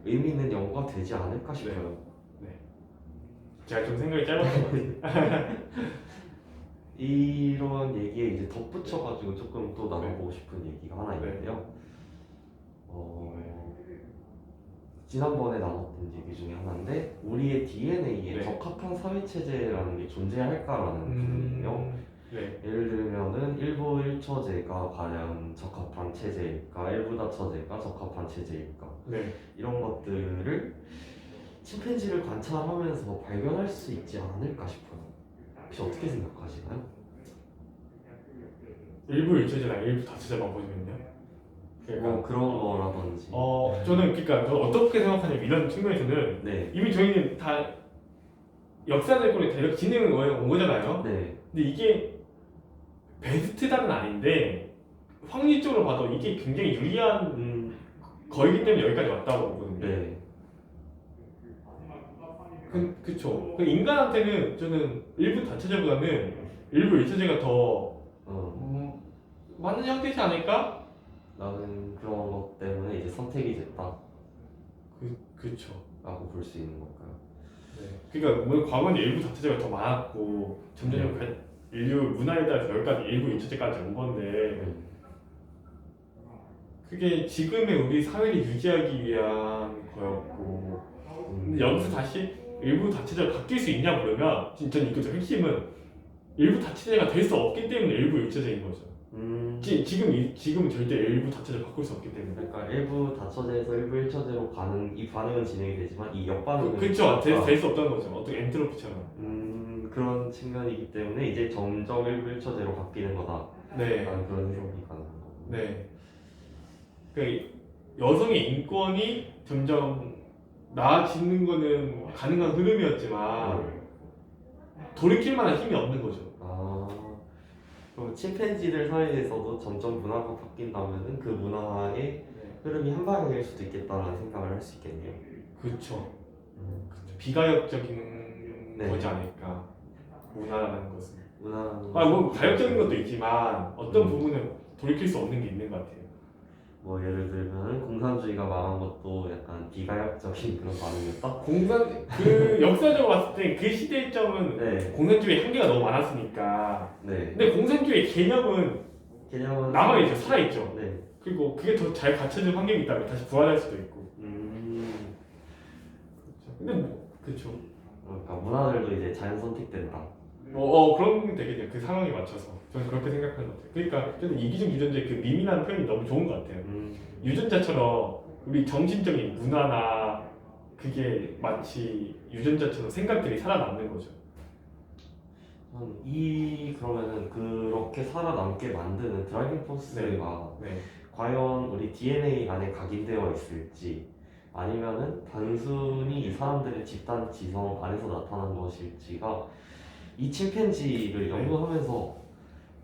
의미 있는 연구가 되지 않을까 싶어요. 제가 좀 생각이 짧았던 것 같아요. 이런 얘기에 이제 덧붙여가지고 조금 또 나눠보고 싶은 얘기가 하나 있는데요. 지난번에 나눴던 얘기 중에 하나인데 우리의 DNA에 네. 적합한 사회체제라는 게 존재할까라는 부분이에요. 네. 예를 들면은 일부 일처제가 과연 적합한 체제일까, 일부 다처제가 적합한 체제일까, 네. 이런 것들을 침팬지를 관찰하면서 발견할 수 있지 않을까 싶어요. 혹시 어떻게 생각하시나요? 일부 일처제랑 일부 다처제만 보시면요. 뭐 그런 거라든지. 저는 어떻게 생각하냐면 이런 측면에서는 네. 이미 저희는 다 역사적으로 대략 진행을 온 거잖아요. 네. 근데 이게 베스트다는 아닌데 확률적으로 봐도 이게 굉장히 유리한 거이기 때문에 여기까지 왔다고 보거든요. 네. 그쵸. 인간한테는 저는 일부 다처제보다는 일부 일처제가 더 맞는 형태지 않을까? 나는 그런 것 때문에 이제 선택이 됐다. 그쵸. 라고 볼 수 있는 걸까요? 네. 그러니까 뭐 과거에 일부 다처제가 더 많았고 점점 인류 문화에 따라서 여기까지 일부 일처제까지 온 건데 그게 지금의 우리 사회를 유지하기 위한 거였고 근데 여기서 다시 일부 다처제가 바뀔 수 있냐 그러면 진짜 이거죠. 핵심은 일부 다처제가 될 수 없기 때문에 일부 일처제인 거죠. 지금은 절대 일부 다처제를 바꿀 수 없기 때문에. 그러니까 일부 다처제에서 일부 일처제로 가는 이 반응은 진행이 되지만 이 역반응은 그렇죠. 될 수 없다는 거죠. 어떤 엔트로피처럼. 그런 측면이기 때문에 이제 점점 일부 일처제로 바뀌는 거다. 네. 라는 그런 해석이 가능한 거고. 네. 그러니까 여성의 인권이 점점 나아지는 거는 가능한 흐름이었지만 돌이킬 만한 힘이 없는 거죠. 그럼 침팬지들 사이에서도 점점 문화가 바뀐다면은 그 문화의 흐름이 한 방향일 수도 있겠다라는 생각을 할 수 있겠네요. 그렇죠. 비가역적인 거지 않을까. 문화라는 것은. 뭐 가역적인 것도 있지만 어떤 부분은 돌이킬 수 없는 게 있는 것 같아요. 뭐 예를 들면 공산주의가 망한 것도 약간 비가역적인 그런 반응이었다? 역사적으로 봤을 때 그 시대점은 공산주의 한계가 너무 많았으니까. 근데 공산주의 개념은 남아있죠, 살아있죠. 그리고 그게 더 잘 갖춰진 환경이 있다면 다시 부활할 수도 있고. 근데 그렇죠. 그러니까 문화들도 이제 자연 선택된다. 그런 게 되겠네요. 그 상황에 맞춰서. 저는 그렇게 생각하는 것 같아요. 그러니까 저는 이기적 유전자의 그 밈이라는 표현이 너무 좋은 것 같아요. 유전자처럼 우리 정신적인 문화나 그게 마치 유전자처럼 생각들이 살아남는 거죠. 그러면은 그렇게 살아남게 만드는 드라이빙 포스가 과연 우리 DNA 안에 각인되어 있을지 아니면은 단순히 이 사람들의 집단 지성 안에서 나타난 것일지가 이 침팬지를 연구하면서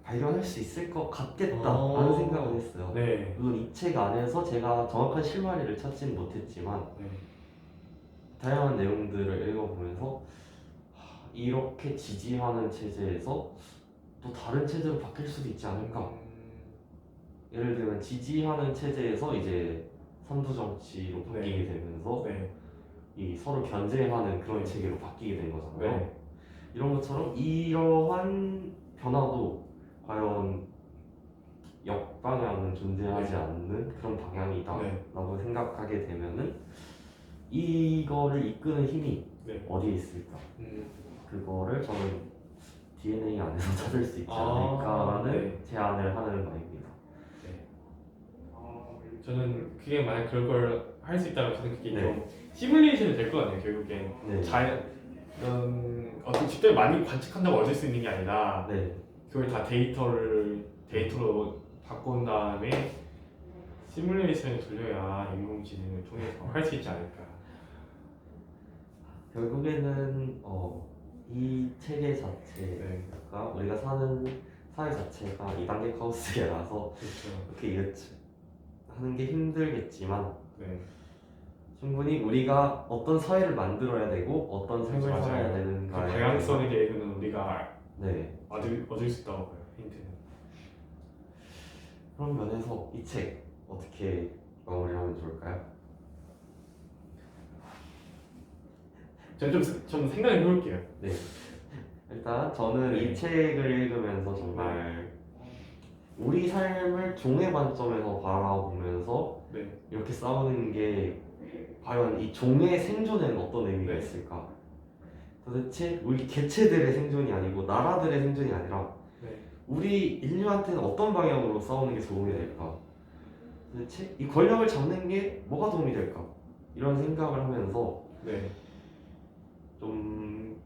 발견할 수 있을 것 같겠다라는 생각을 했어요. 물론 이 책 안에서 제가 정확한 실마리를 찾지는 못했지만 다양한 내용들을 읽어보면서 이렇게 지지하는 체제에서 또 다른 체제로 바뀔 수도 있지 않을까. 예를 들면 지지하는 체제에서 이제 선두 정치로 바뀌게 되면서 이 서로 견제하는 그런 체계로 바뀌게 된 거잖아요. 이런 것처럼 이러한 변화도 과연 역방향은 존재하지 네. 않는 그런 방향이다 네. 라고 생각하게 되면은 이거를 이끄는 힘이 네. 어디에 있을까? 음. 그거를 저는 DNA 안에서 찾을 수 있지 아, 않을까라는 네. 제안을 하는 바입니다. 저는 그게 만약 그럴 걸 할 수 있다면 저는 그게 네. 좀 시뮬레이션이 될 것 같아요. 결국엔 네. 이런 어떤 직접 많이 관측한다고 얻을 수 있는 게 아니라 네. 그걸 다 데이터로 바꾼 다음에 시뮬레이션에 돌려야 인공지능을 통해서 할 수 있지 않을까. 결국에는 이 체계 자체가 네. 우리가 사는 사회 자체가 2단계 카오스계라서 그렇죠. 이렇게 하는 게 힘들겠지만 네. 충분히 우리가 어떤 사회를 만들어야 되고 어떤 삶을 맞아요. 살아야 그 되는가에 방향성에 대해서는 우리가 네. 얻을 수 있다고 봐요. 힌트는. 그런 면에서 이 책 어떻게 마무리하면 좋을까요? 저는 좀 생각해 볼게요. 네. 일단 저는 네. 이 책을 읽으면서 정말 우리 삶을 종의 관점에서 바라보면서 네. 이렇게 싸우는 게 과연 이 종의 생존에는 어떤 의미가 네. 있을까? 도대체 우리 개체들의 생존이 아니고 나라들의 생존이 아니라 네. 우리 인류한테는 어떤 방향으로 싸우는 게 도움이 될까? 도대체 이 권력을 잡는 게 뭐가 도움이 될까? 이런 생각을 하면서 네. 좀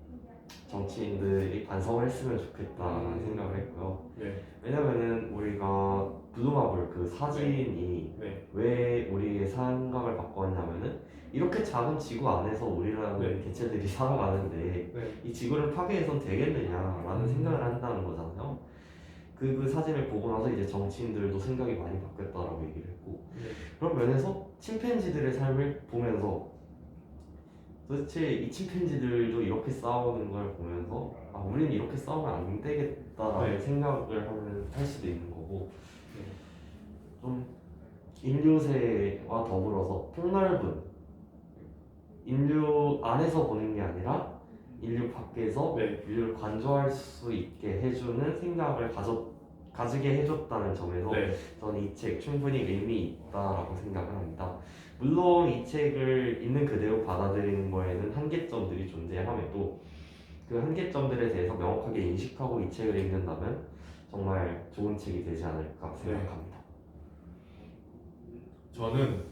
정치인들이 반성을 했으면 좋겠다라는 생각을 했고요. 네. 왜냐면은 우리가 부두마블 그 사진이 네. 왜 우리의 생각을 바꿨냐면은 이렇게 작은 지구 안에서 우리라는 네. 개체들이 살아가는데 네. 이 지구를 파괴해선 되겠느냐라는 생각을 한다는 거잖아요. 그 사진을 보고 나서 이제 정치인들도 생각이 많이 바뀌었다라고 얘기를 했고 네. 그런 면에서 침팬지들의 삶을 보면서 도대체 이 침팬지들도 이렇게 싸우는 걸 보면서 아 우리는 이렇게 싸우면 안 되겠다라는 네. 생각을 할 수도 있는 거고 네. 좀 인류세와 더불어서 폭넓은 인류 안에서 보는 게 아니라 인류 밖에서 네. 인류를 관조할 수 있게 해주는 생각을 가지게 해줬다는 점에서 네. 저는 이 책 충분히 의미 있다라고 생각을 합니다. 물론 이 책을 있는 그대로 받아들이는 거에는 한계점들이 존재함에도 그 한계점들에 대해서 명확하게 인식하고 이 책을 읽는다면 정말 좋은 책이 되지 않을까 생각합니다. 저는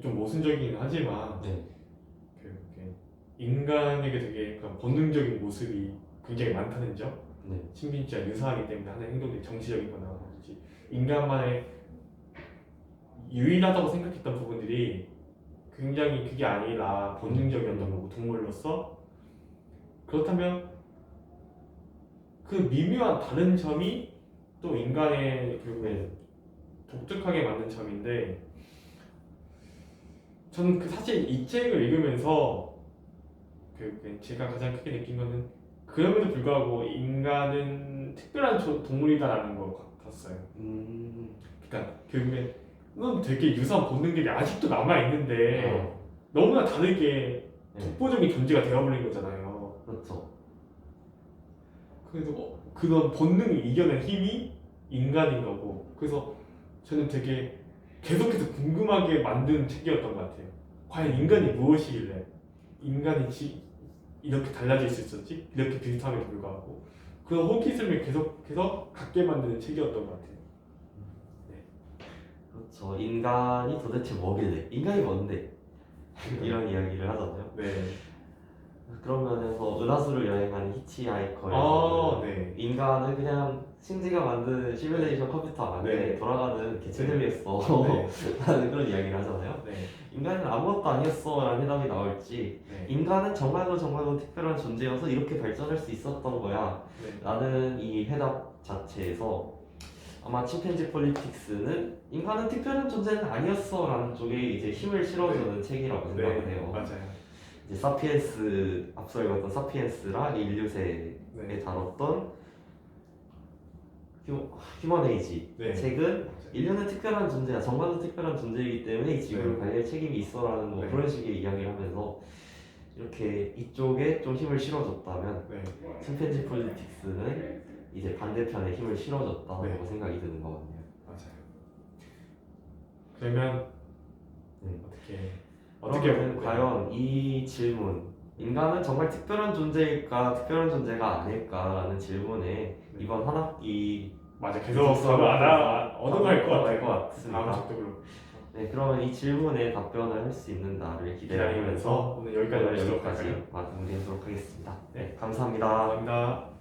좀 모순적이긴 하지만 네. 이렇게 인간에게 되게 그런 본능적인 모습이 굉장히 많다는 점, 네. 신빈주의와 유사하기 때문에 하는 행동들이 정치적이거나 뭐든지 인간만의 유일하다고 생각했던 부분들이 굉장히 그게 아니라 본능적이었던 거고 동물로서 그렇다면 그 미묘한 다른 점이 또 인간의 결국에 독특하게 만든 점인데 저는 사실 이 책을 읽으면서 제가 가장 크게 느낀 거는 그럼에도 불구하고 인간은 특별한 동물이다라는 것 같았어요. 그러니까 결국엔 되게 유사한 본능들이 아직도 남아 있는데 너무나 다르게 독보적인 존재가 되어버린 거잖아요. 그렇죠. 그래서 그런 본능을 이겨낸 힘이 인간인 거고 그래서 저는 되게 계속해서 궁금하게 만든 책이었던 것 같아요. 과연 인간이 무엇이길래 인간이 이렇게 달라질 수 있었지? 이렇게 비슷함에 불구하고 그런 호기심을 계속해서 갖게 만드는 책이었던 것 같아요. 그렇죠. 인간이 도대체 뭐길래? 인간이 뭔데? 이런 이야기를 하잖아요. 네. 그런 면에서 은하수를 여행하는 히치하이커의 네. 인간은 그냥 신지가 만든 시뮬레이션 컴퓨터 안에 네. 돌아가는 개체들이었어 네. 라는 그런 이야기를 하잖아요. 네. 인간은 아무것도 아니었어 라는 해답이 나올지 네. 인간은 정말로 특별한 존재여서 이렇게 발전할 수 있었던 거야 네. 라는 이 해답 자체에서 아마 침팬지 폴리틱스는 인간은 특별한 존재는 아니었어 라는 쪽에 이제 힘을 실어주는 책이라고 생각을 해요. 맞아요. 이제 사피엔스 앞서 읽었던 사피엔스랑 인류세에 다뤘던 휴먼에이지 책은 인류는 특별한 존재야, 정말로 특별한 존재이기 때문에 이 지구를 관리할 책임이 있어라는 뭐 그런 식의 이야기를 하면서 이렇게 이쪽에 좀 힘을 실어줬다면 네. 침팬지 폴리틱스는 이제 반대편에 힘을 실어줬다고 네. 생각이 드는 것 같네요. 맞아요. 그러면 네. 어떻게 그러면 과연 이 질문, 인간은 정말 특별한 존재일까, 특별한 존재가 아닐까라는 질문에 이번 한 학기 맞아, 계속 바로 얻어갈 것 얻어갈 것 같아요. 같습니다. 다음 주도 네, 그러면 이 질문에 답변을 할 수 있는 날을 기대하면서 기다리면서 오늘 여기까지 오늘 마치도록 여기까지 할까요? 마무리하도록 하겠습니다. 네, 감사합니다. 감사합니다.